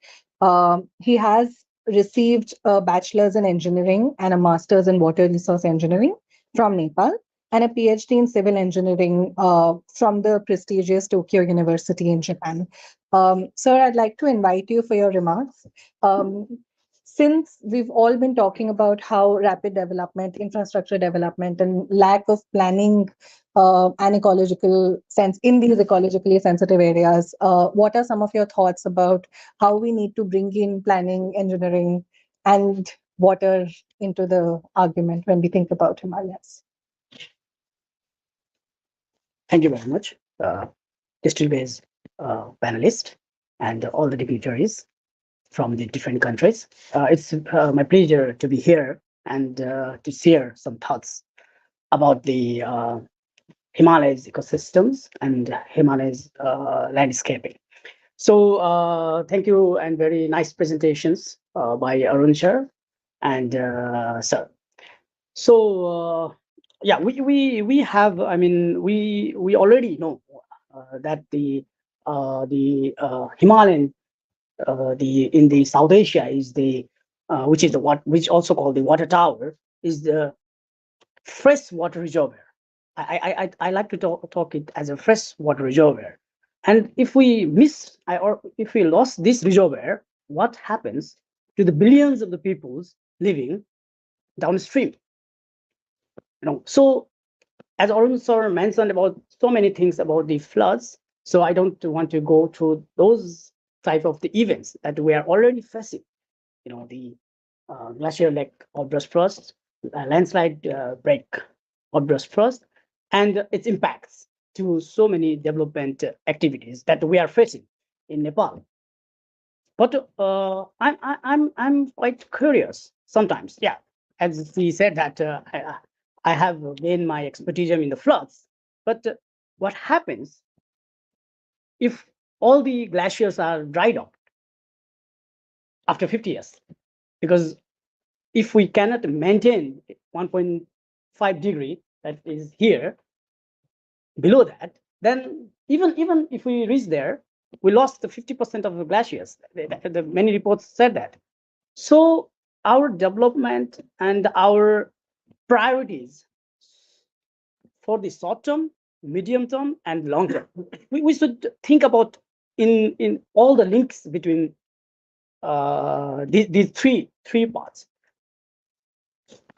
He has received a bachelor's in engineering and a master's in water resource engineering from Nepal, and a PhD in civil engineering from the prestigious Tokyo University in Japan. Sir, I'd like to invite you for your remarks. Since we've all been talking about how rapid development, infrastructure development, and lack of planning and ecological sense in these ecologically sensitive areas, what are some of your thoughts about how we need to bring in planning, engineering, and water into the argument when we think about Himalayas? Thank you very much, distinguished panelists and all the dignitaries from the different countries. It's my pleasure to be here and to share some thoughts about the Himalayas ecosystems and Himalayas landscaping. So thank you, and very nice presentations by Arun sir and sir. So yeah, we have. I mean, we already know that the Himalayan in the South Asia is the which is the which also called the water tower, is the fresh water reservoir. I like to talk it as a fresh water reservoir. And if we or if we lost this reservoir, what happens to the billions of the peoples living downstream? So as Arun sir mentioned about so many things about the floods, so I don't want to go through those type of the events that we are already facing. The glacier lake outburst first, landslide break outburst first, and its impacts to so many development activities that we are facing in Nepal. But I'm quite curious sometimes. Yeah, as he said that I have gained my expertise in the floods. But what happens if all the glaciers are dried up after 50 years? Because if we cannot maintain 1.5 degree that is here, below that, then even if we reach there, we lost the 50% of the glaciers. Many reports said that. So our development and our priorities for the short term, medium term, and long term, we should think about in all the links between these three parts.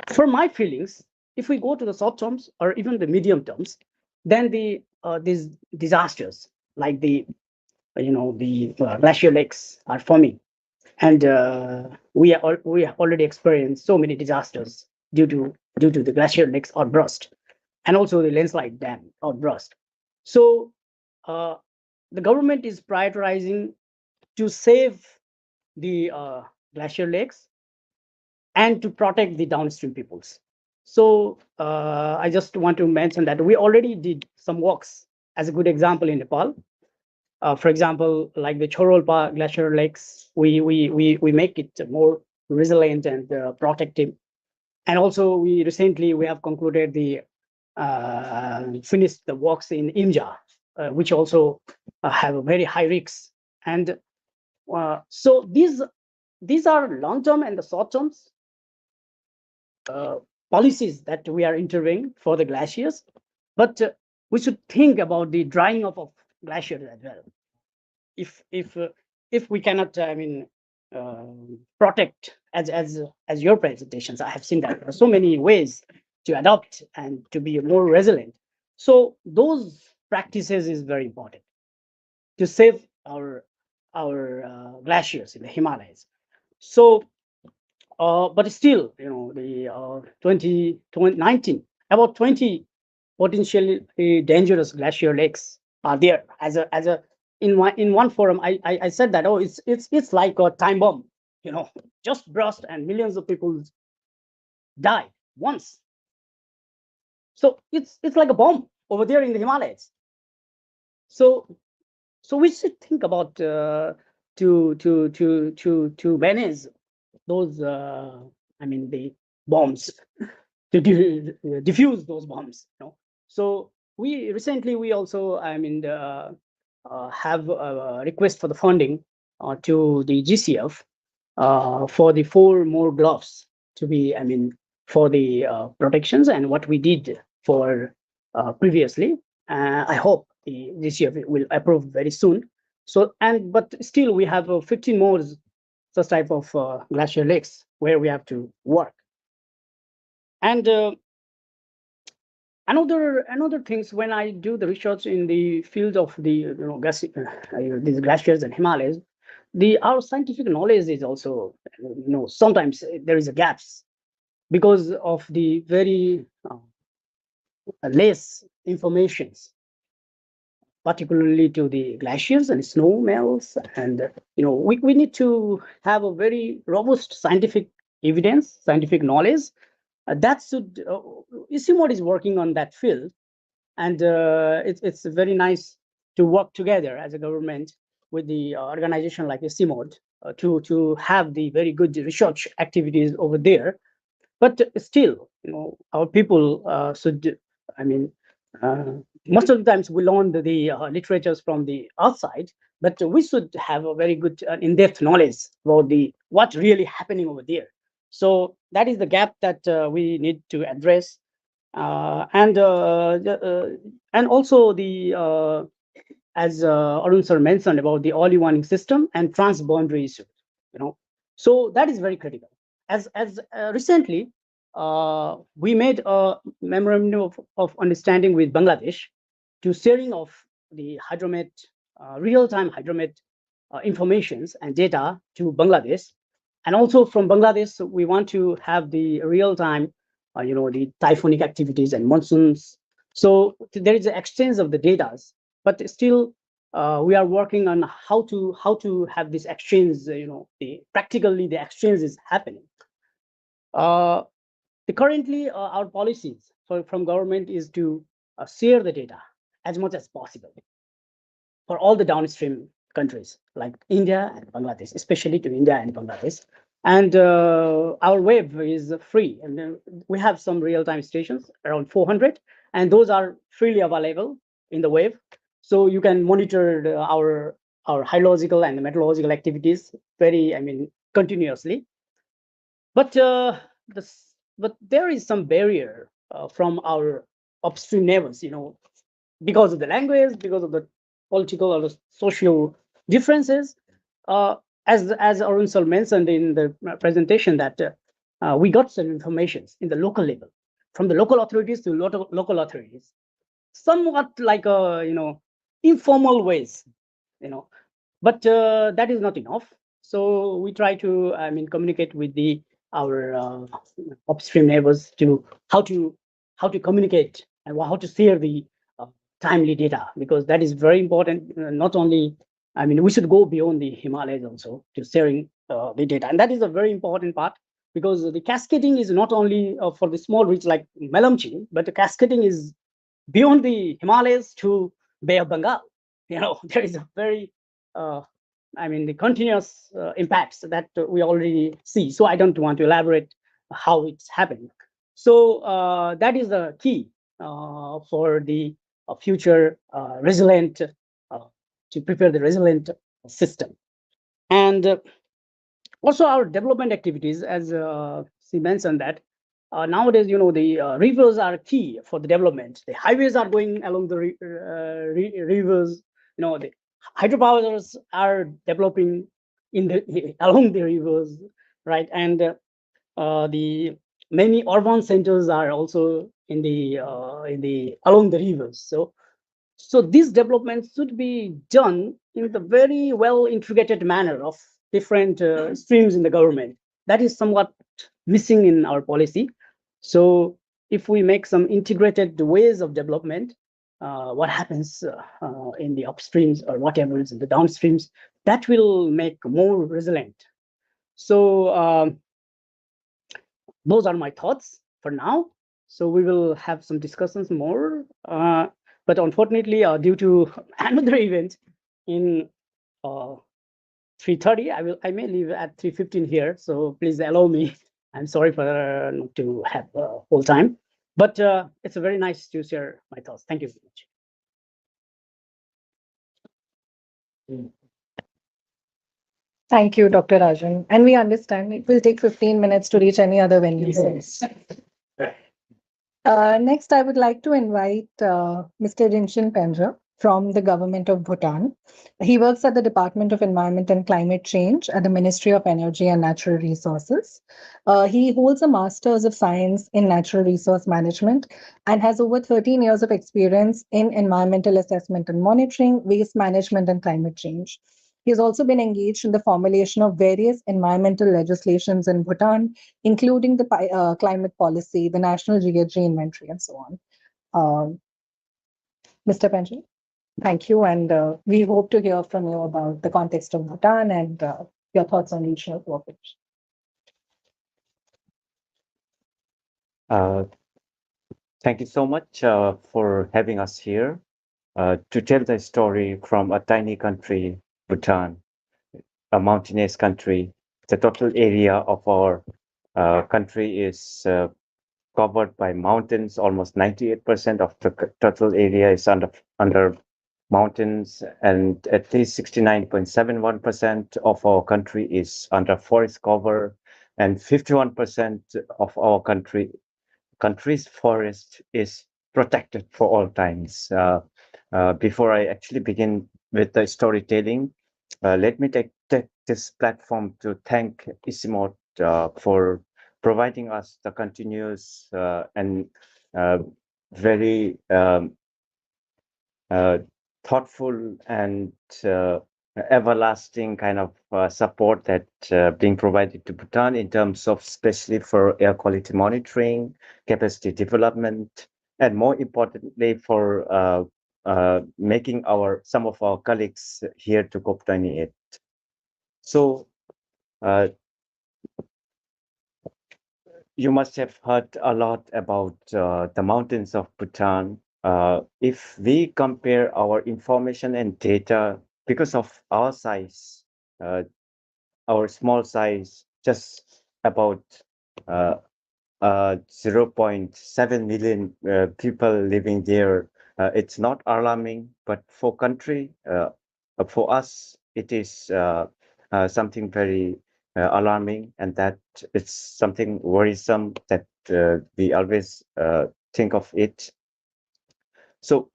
For my feelings, if we go to the short terms or even the medium terms, then these disasters like the glacier lakes are forming, and we have already experienced so many disasters due to the glacier lakes outburst, and also the landslide dam outburst. So the government is prioritizing to save the glacier lakes and to protect the downstream peoples. So I just want to mention that we already did some works as a good example in Nepal. For example, like the Chorolpa glacier lakes, we make it more resilient and protective. And also, we recently we have concluded the finished the works in Imja, which also have a very high risks. And so these are long term and the short terms policies that we are intervening for the glaciers, but we should think about the drying up of glaciers as well. If we cannot, protect as your presentations, I have seen that there are so many ways to adopt and to be more resilient. So those practices is very important to save our glaciers in the Himalayas. So but still, the 2019, about 20 potentially dangerous glacier lakes are there. As a in one forum, I said that, oh, it's like a time bomb, just burst and millions of people die once. So it's like a bomb over there in the Himalayas. So we should think about to manage those the bombs, to diffuse those bombs. So we also have a request for the funding to the GCF for the 4 more gloves to be for the protections and what we did for previously. I hope the GCF will approve very soon. So but still we have 15 more such type of glacier lakes where we have to work. And another things, when I do the research in the field of the these glaciers and Himalayas, our scientific knowledge is also sometimes there is a gaps because of the very less informations, particularly to the glaciers and snow melts. And we need to have a very robust scientific evidence, scientific knowledge. That should ICIMOD is working on that field, and it's very nice to work together as a government with the organization like ICIMOD to have the very good research activities over there. But still, our people should, most of the times we learn the literatures from the outside, but we should have a very good in-depth knowledge about what's really happening over there. So that is the gap that we need to address. And also as Arun sir mentioned about the early warning system and transboundary issues, so that is very critical. As recently, we made a memorandum of understanding with Bangladesh to sharing of the hydromet, real-time hydromet informations and data to Bangladesh. And also from Bangladesh, we want to have the real-time, the typhoonic activities and monsoons. So there is an exchange of the data, but still we are working on how to have this exchange. Practically the exchange is happening. Currently, our policies from government is to share the data as much as possible for all the downstream countries like India and Bangladesh, especially to India and Bangladesh. And our web is free, and we have some real-time stations, around 400, and those are freely available in the web. So you can monitor our hydrological and meteorological activities very, continuously. But there is some barrier from our upstream neighbors, because of the language, because of the political or the social differences. As Arun sir mentioned in the presentation, that we got some information in the local level, from the local authorities to local authorities, somewhat like informal ways, but that is not enough. So we try to communicate with our upstream neighbors to how to communicate and how to share the timely data, because that is very important. Not only, I mean, we should go beyond the Himalayas also to sharing the data. And that is a very important part, because the cascading is not only for the small reach like Melamchi, but the cascading is beyond the Himalayas to Bay of Bengal. There is a very, I mean, the continuous impacts that we already see. So I don't want to elaborate how it's happening. So that is the key for the future resilient, to prepare the resilient system. And also our development activities, as she mentioned that nowadays, the rivers are key for the development. The highways are going along the rivers. The hydropowers are developing along the rivers, right? And the many urban centers are also in the along the rivers. So these developments should be done in the very well integrated manner of different streams in the government. That is somewhat missing in our policy. So if we make some integrated ways of development, what happens in the upstreams or whatever is in the downstreams, that will make more resilient. So those are my thoughts for now. So we will have some discussions more. But unfortunately, due to another event in 3:30, I may leave at 3:15 here. So please allow me. I'm sorry for not to have full time, but it's very nice to share my thoughts. Thank you very much. Thank you, Dr. Rajan. And we understand it will take 15 minutes to reach any other venue. Yes. Next, I would like to invite Mr. Rinshin Pendra from the government of Bhutan. He works at the Department of Environment and Climate Change at the Ministry of Energy and Natural Resources. He holds a Master's of Science in Natural Resource Management and has over 13 years of experience in environmental assessment and monitoring, waste management, and climate change. He has also been engaged in the formulation of various environmental legislations in Bhutan, including the climate policy, the national GHG inventory, and so on. Mr. Pendra, thank you. And we hope to hear from you about the context of Bhutan and your thoughts on regional cooperation. Thank you so much for having us here to tell the story from a tiny country, Bhutan, a mountainous country. The total area of our country is covered by mountains. Almost 98% of the total area is under mountains, and at least 69.71% of our country is under forest cover, and 51% of our country's forest is protected for all times. Before I actually begin with the storytelling, let me take this platform to thank ICIMOD for providing us the continuous and very thoughtful and everlasting kind of support that being provided to Bhutan in terms of especially for air quality monitoring, capacity development, and more importantly for making some of our colleagues here to COP28. So you must have heard a lot about the mountains of Bhutan. If we compare our information and data, because of our size, our small size, just about 0.7 million people living there, it's not alarming, but for for us, it is something very alarming, and that it's something worrisome that we always think of it. So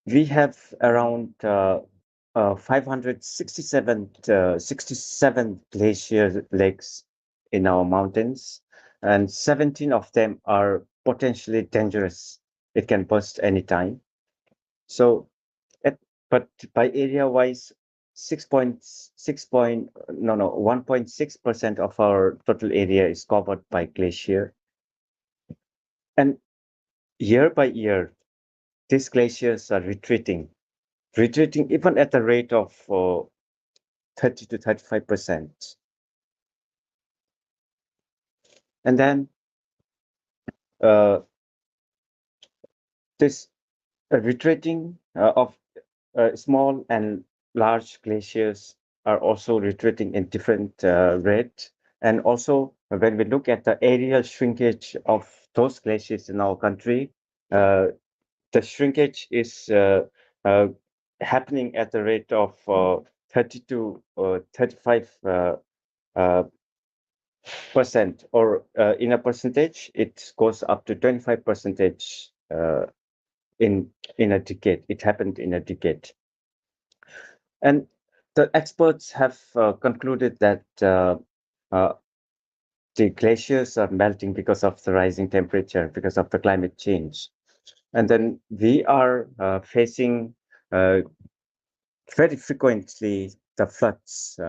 we have around 567 glacier lakes in our mountains, and 17 of them are potentially dangerous. It can burst anytime. So, but by area wise, 1.6% of our total area is covered by glacier. And year by year, these glaciers are retreating even at the rate of 30 to 35%. And then this retreating of small and large glaciers are also retreating in different rate. And also, when we look at the aerial shrinkage of those glaciers in our country, the shrinkage is happening at the rate of 30 to 35 percent, or in a percentage, it goes up to 25 percentage in a decade. It happened in a decade. And the experts have concluded that the glaciers are melting because of the rising temperature, because of the climate change. And then we are facing very frequently the floods,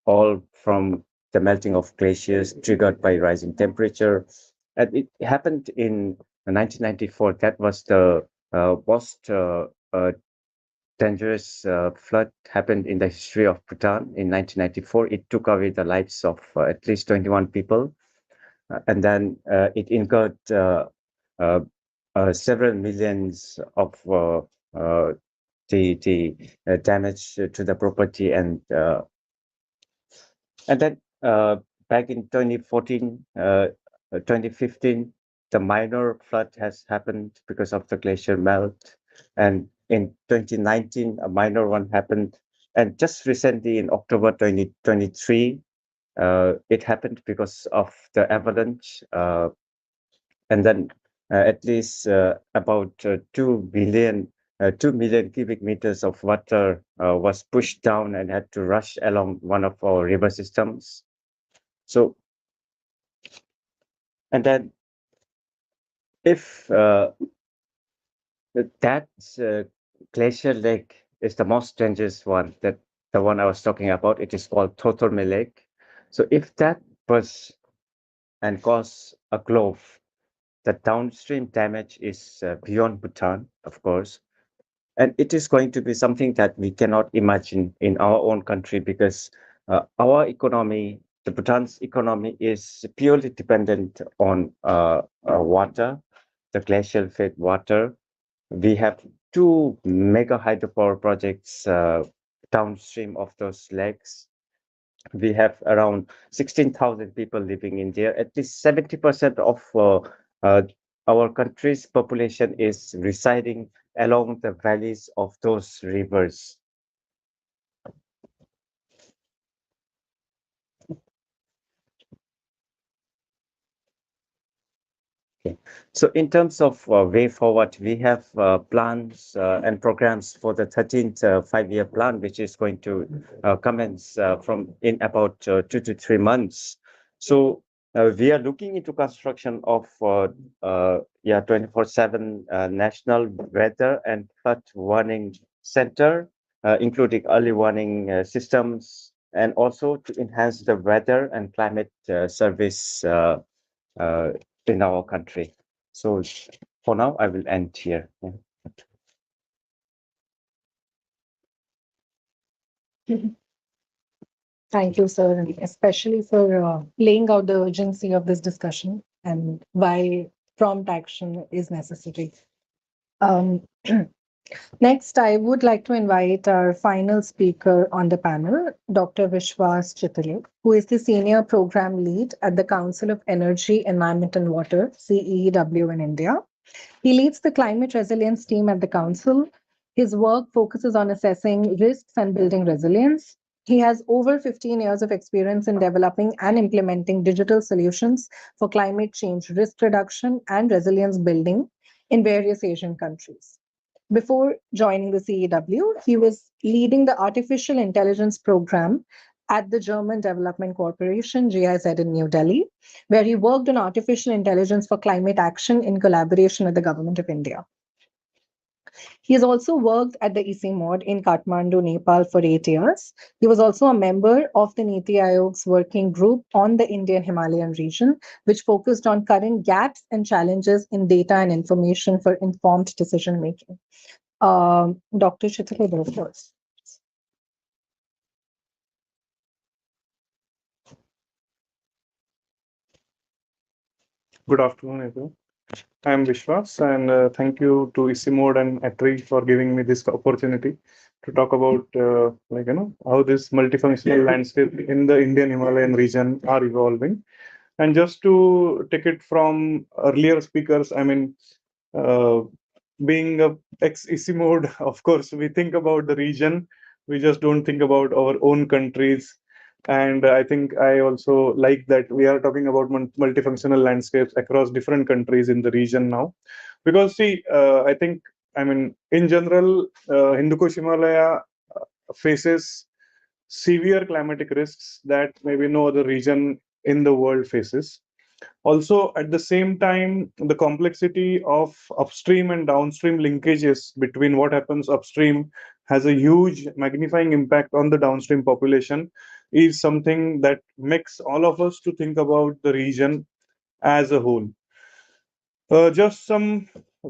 all from the melting of glaciers triggered by rising temperature. And it happened in 1994. That was the most dangerous flood happened in the history of Bhutan in 1994. It took away the lives of at least 21 people. And then it incurred several millions of the damage to the property. And then back in 2014, 2015, the minor flood has happened because of the glacier melt. And in 2019, a minor one happened. And just recently in October 2023, it happened because of the avalanche. And then at least about 2 million cubic meters of water was pushed down and had to rush along one of our river systems. So, and then if that glacier lake is the most dangerous one, that the one I was talking about, it is called Totorme Lake. So if that bursts and cause a glow, the downstream damage is beyond Bhutan, of course. And it is going to be something that we cannot imagine in our own country, because our economy, the Bhutan's economy, is purely dependent on water, the glacial fed water. We have 2 mega hydropower projects downstream of those lakes. We have around 16,000 people living in there. At least 70% of our country's population is residing along the valleys of those rivers. Okay. So in terms of way forward, we have plans and programs for the 13th 5-year plan, which is going to commence from in about 2 to 3 months. So we are looking into construction of 24/7 national weather and flood warning center, including early warning systems, and also to enhance the weather and climate service in our country. So for now, I will end here. Yeah. Thank you, sir, and especially for laying out the urgency of this discussion and why prompt action is necessary. Next, I would like to invite our final speaker on the panel, Dr. Vishwas Chitale, who is the Senior Program Lead at the Council of Energy, Environment and Water, CEEW in India. He leads the climate resilience team at the Council. His work focuses on assessing risks and building resilience. He has over 15 years of experience in developing and implementing digital solutions for climate change risk reduction and resilience building in various Asian countries. Before joining the CEW, he was leading the artificial intelligence program at the German Development Corporation, GIZ in New Delhi, where he worked on artificial intelligence for climate action in collaboration with the government of India. He has also worked at the EC Mod in Kathmandu, Nepal for 8 years. He was also a member of the Niti Aayog's working group on the Indian Himalayan region, which focused on current gaps and challenges in data and information for informed decision making. Dr. Chitrika, first. Good afternoon, everyone. I am Vishwas, and thank you to ICIMOD and ATRI for giving me this opportunity to talk about, how this multifunctional landscape in the Indian Himalayan region are evolving. And just to take it from earlier speakers, uh, being a ex-ICIMOD, of course, we think about the region. We just don't think about our own countries. And I think I also like that we are talking about multifunctional landscapes across different countries in the region now. Because see, in general, Hindu Kush Himalaya faces severe climatic risks that maybe no other region in the world faces. Also, at the same time, the complexity of upstream and downstream linkages between what happens upstream has a huge magnifying impact on the downstream population is something that makes all of us to think about the region as a whole. Just some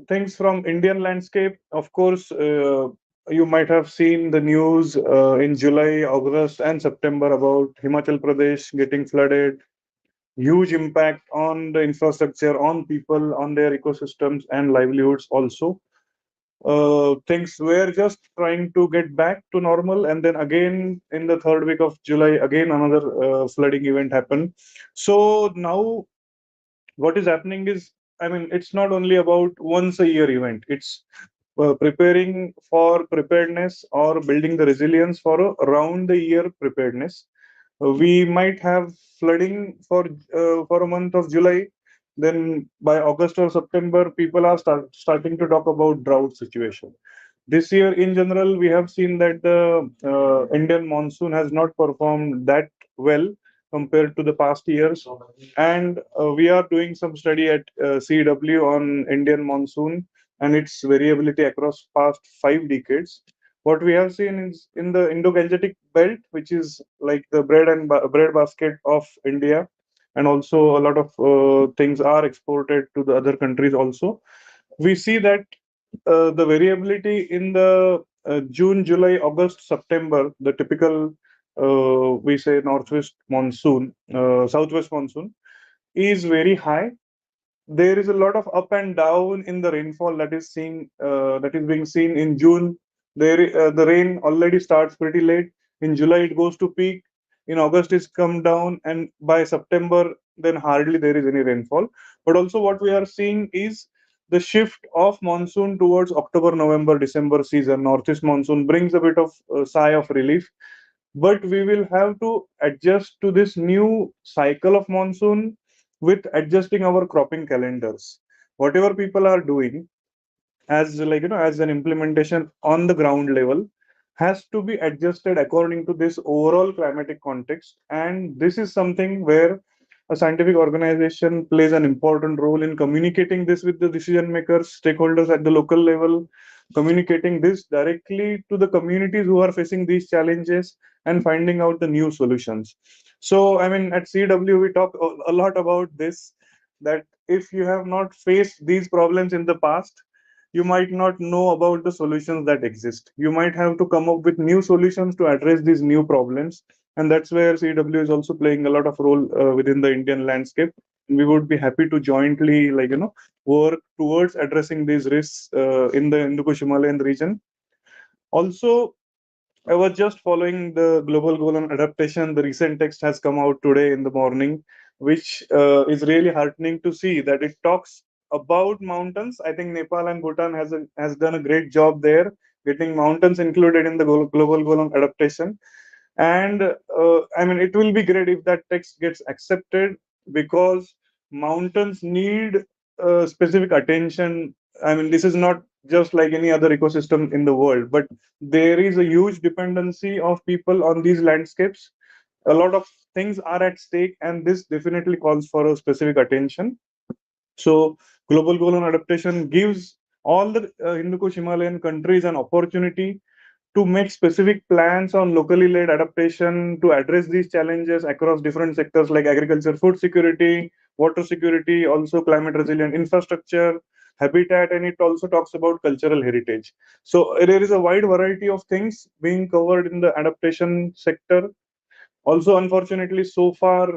things from Indian landscape. Of course, you might have seen the news in July, August, and September about Himachal Pradesh getting flooded, huge impact on the infrastructure, on people, on their ecosystems and livelihoods also. Things were just trying to get back to normal, and then again in the third week of July, again another flooding event happened. So now what is happening is, it's not only about once a year event. It's preparing for preparedness or building the resilience for a round the year preparedness. We might have flooding for a month of July. Then by August or September, people are starting to talk about drought situation. This year, in general, we have seen that the Indian monsoon has not performed that well compared to the past years, and we are doing some study at CW on Indian monsoon and its variability across past 5 decades. What we have seen is in the Indo-Gangetic belt, which is like the bread basket of India, and also a lot of things are exported to the other countries also. We see that the variability in the June, July, August, September, the typical we say northwest monsoon, southwest monsoon, is very high. There is a lot of up and down in the rainfall that is being seen in June. The rain already starts pretty late. In July, it goes to peak. In August, it's come down, and by September, then hardly there is any rainfall. But also, what we are seeing is the shift of monsoon towards October, November, December season. Northeast monsoon brings a bit of sigh of relief, but we will have to adjust to this new cycle of monsoon with adjusting our cropping calendars. Whatever people are doing as an implementation on the ground level has to be adjusted according to this overall climatic context. And this is something where a scientific organization plays an important role in communicating this with the decision makers, stakeholders at the local level, communicating this directly to the communities who are facing these challenges and finding out the new solutions. So, at CW, we talk a lot about this, that if you have not faced these problems in the past, you might not know about the solutions that exist. You might have to come up with new solutions to address these new problems. And that's where CW is also playing a lot of role within the Indian landscape. We would be happy to jointly, work towards addressing these risks in the Hindu Kush Himalayan region. Also, I was just following the global goal on adaptation. The recent text has come out today in the morning, which is really heartening to see that it talks about mountains. I think Nepal and Bhutan has done a great job there, getting mountains included in the global goal on adaptation. And it will be great if that text gets accepted, because mountains need specific attention. This is not just like any other ecosystem in the world, but there is a huge dependency of people on these landscapes. A lot of things are at stake, and this definitely calls for a specific attention. So global goal on adaptation gives all the Hindu Kush Himalayan countries an opportunity to make specific plans on locally led adaptation to address these challenges across different sectors like agriculture, food security, water security, also climate resilient infrastructure, habitat, and it also talks about cultural heritage. So there is a wide variety of things being covered in the adaptation sector. Also, unfortunately, so far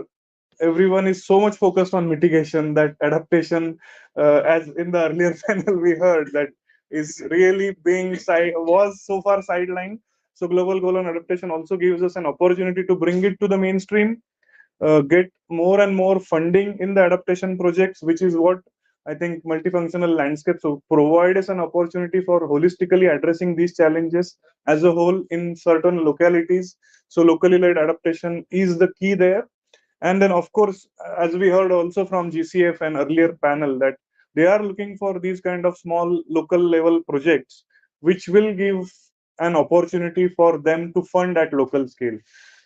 everyone is so much focused on mitigation that adaptation, as in the earlier panel we heard, that is really being was so far sidelined. So global goal on adaptation also gives us an opportunity to bring it to the mainstream, get more and more funding in the adaptation projects, which is what I think multifunctional landscapes provide us an opportunity for holistically addressing these challenges as a whole in certain localities. So locally led adaptation is the key there. And then, of course, as we heard also from GCF and earlier panel, that they are looking for these kind of small local level projects, which will give an opportunity for them to fund at local scale.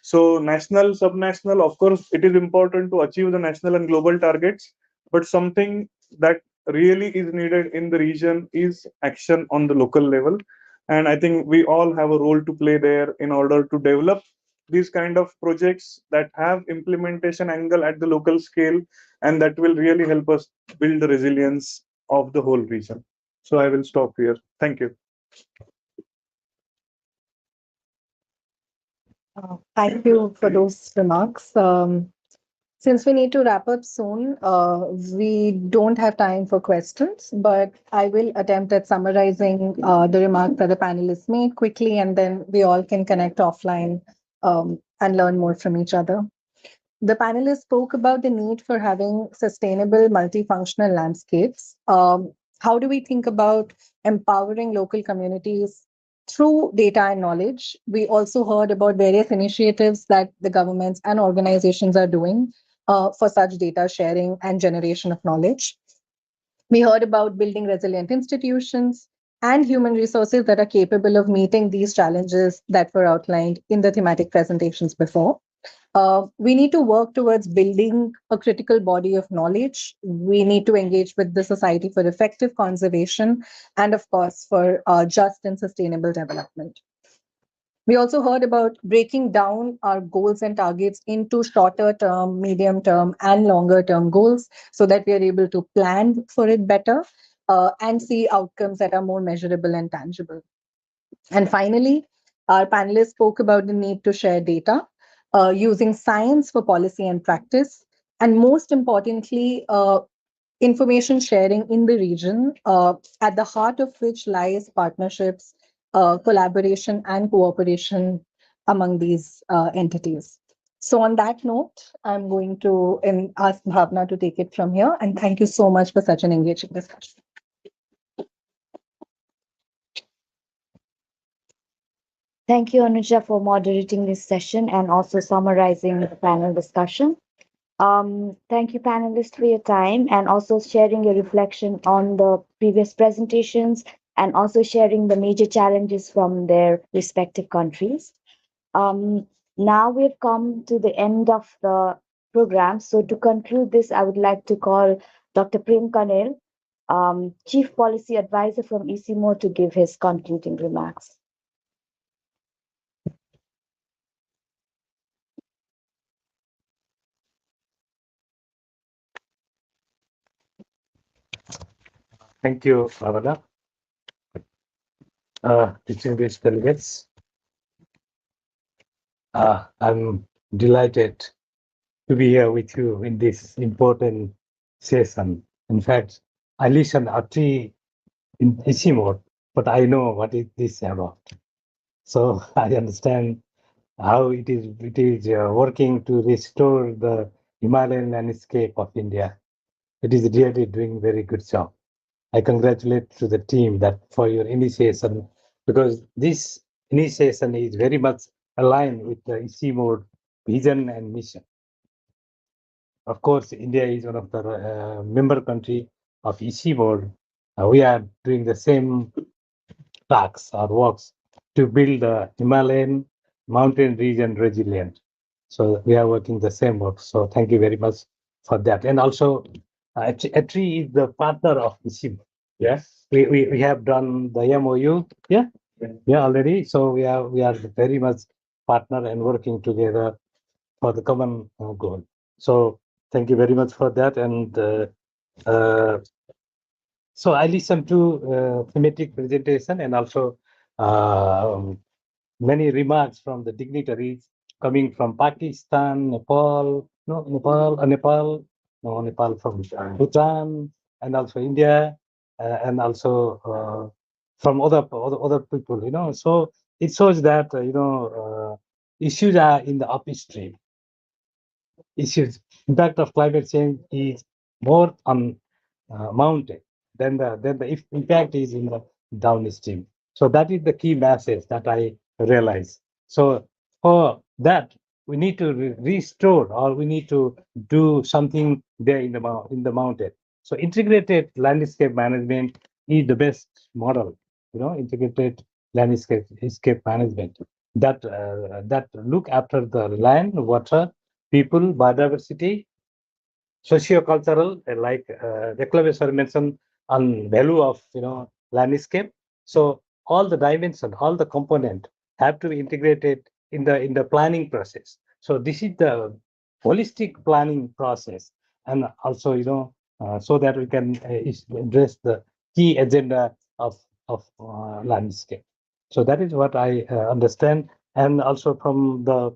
So national, subnational, of course, it is important to achieve the national and global targets, but something that really is needed in the region is action on the local level. And I think we all have a role to play there in order to develop these kind of projects that have implementation angle at the local scale, and that will really help us build the resilience of the whole region. So I will stop here. Thank you. Thank you for those remarks. Since we need to wrap up soon, we don't have time for questions, but I will attempt at summarizing the remarks that the panelists made quickly, and then we all can connect offline and learn more from each other. The panelists spoke about the need for having sustainable multifunctional landscapes. How do we think about empowering local communities through data and knowledge? We also heard about various initiatives that the governments and organizations are doing for such data sharing and generation of knowledge. We heard about building resilient institutions and human resources that are capable of meeting these challenges that were outlined in the thematic presentations before. We need to work towards building a critical body of knowledge. We need to engage with the society for effective conservation and, of course, for just and sustainable development. We also heard about breaking down our goals and targets into shorter term, medium term, and longer term goals so that we are able to plan for it better and see outcomes that are more measurable and tangible. And finally, our panelists spoke about the need to share data using science for policy and practice, and most importantly, information sharing in the region, at the heart of which lies partnerships, collaboration, and cooperation among these entities. So on that note, I'm going to ask Bhavna to take it from here, and thank you so much for such an engaging discussion. Thank you, Anuja, for moderating this session and also summarizing the panel discussion. Thank you, panelists, for your time and also sharing your reflection on the previous presentations and also sharing the major challenges from their respective countries. Now we've come to the end of the program. So to conclude this, I would like to call Dr. Prem Kanel, Chief Policy Advisor from ECMO, to give his concluding remarks. Thank you, Bhavana. Distinguished delegates, I'm delighted to be here with you in this important session. In fact, I listen actually in easy mode, but I know what is this about. So I understand how it is working to restore the Himalayan landscape of India. It is really doing very good job. I congratulate to the team that for your initiation, because this initiation is very much aligned with the ECMOD vision and mission. Of course, India is one of the member country of ECMOD. We are doing the same tasks or works to build the Himalayan mountain region resilient. So we are working the same work. So thank you very much for that. And also, ATRI is the partner of ECMOD. Yes, we have done the MOU. Yeah, yeah, already. So we are very much partner and working together for the common goal. So thank you very much for that. And so I listened to thematic presentation and also many remarks from the dignitaries coming from Pakistan, Nepal from Bhutan, and also India, and also from other people. So it shows that issues are in the upstream. Issues impact of climate change is more on mountain than the impact is in the downstream. So that is the key message that I realize. So for that, we need to restore or we need to do something there in the mountain. So integrated landscape management is the best model. Integrated landscape management that look after the land, water, people, biodiversity, socio-cultural, like Reclamation mentioned on value of landscape. So all the dimension, all the component have to be integrated in the planning process. So this is the holistic planning process, and also so that we can address the key agenda of landscape. So that is what I understand, and also from the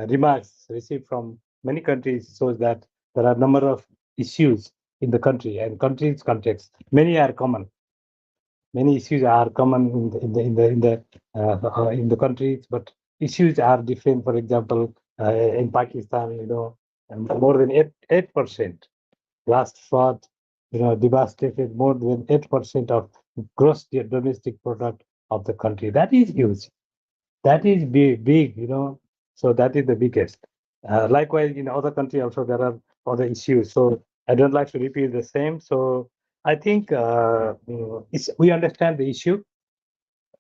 remarks received from many countries shows that there are a number of issues in the country and country's context. Many are common. Many issues are common in the countries, but issues are different. For example, in Pakistan, more than 8% last flood, devastated more than 8% of gross domestic product of the country. That is huge. That is big, so that is the biggest. Likewise, in other countries also there are other issues. So I don't like to repeat the same. So I think we understand the issue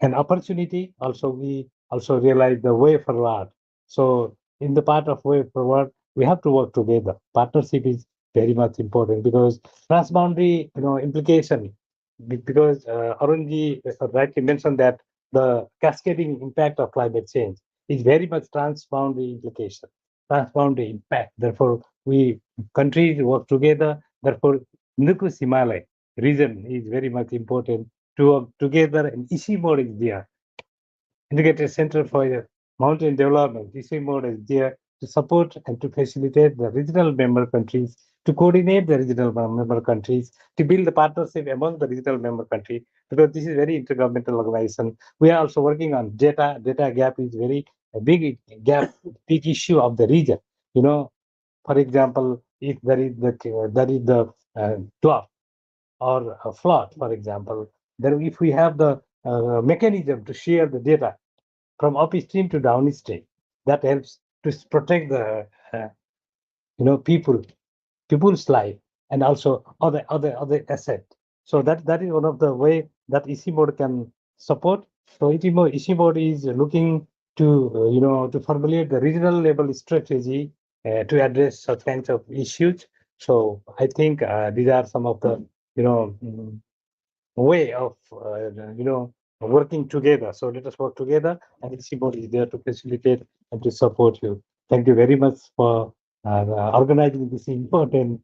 and opportunity. Also, we also realize the way forward. So in the part of way forward, we have to work together. Partnership is very much important because transboundary, implication. Because Arunji rightly mentioned that the cascading impact of climate change is very much transboundary implication, transboundary impact. Therefore, we countries work together. Therefore, Hindu Kush Himalayan region is very much important to work together, and ICMOD is there. Integrated Center for Mountain Development, ICMOD is there to support and to facilitate the regional member countries, to coordinate the regional member countries, to build the partnership among the regional member countries, because this is very intergovernmental organization. We are also working on data. Data gap is very a big gap, big issue of the region. For example, if there is the drought or a flood, for example, then if we have the mechanism to share the data from upstream to downstream, that helps to protect the people's life and also other asset. So that is one of the way that ECMOD can support. So ECMOD is looking to to formulate the regional level strategy to address such kinds of issues. So I think these are some of the way of working together. So let us work together, and ECMOD is there to facilitate and to support you. Thank you very much for organizing this important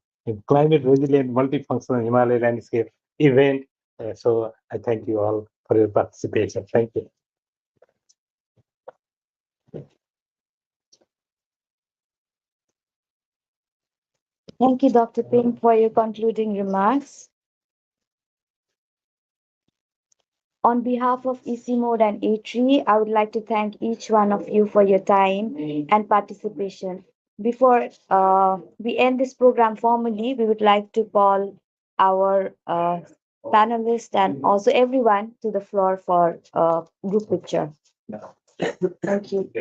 climate resilient multifunctional Himalayan landscape event. So I thank you all for your participation. Thank you. Thank you, Dr. Ping, for your concluding remarks. On behalf of ECMOD and A3, I would like to thank each one of you for your time and participation. Before we end this program formally, we would like to call our panelists and also everyone to the floor for a group picture. Thank you.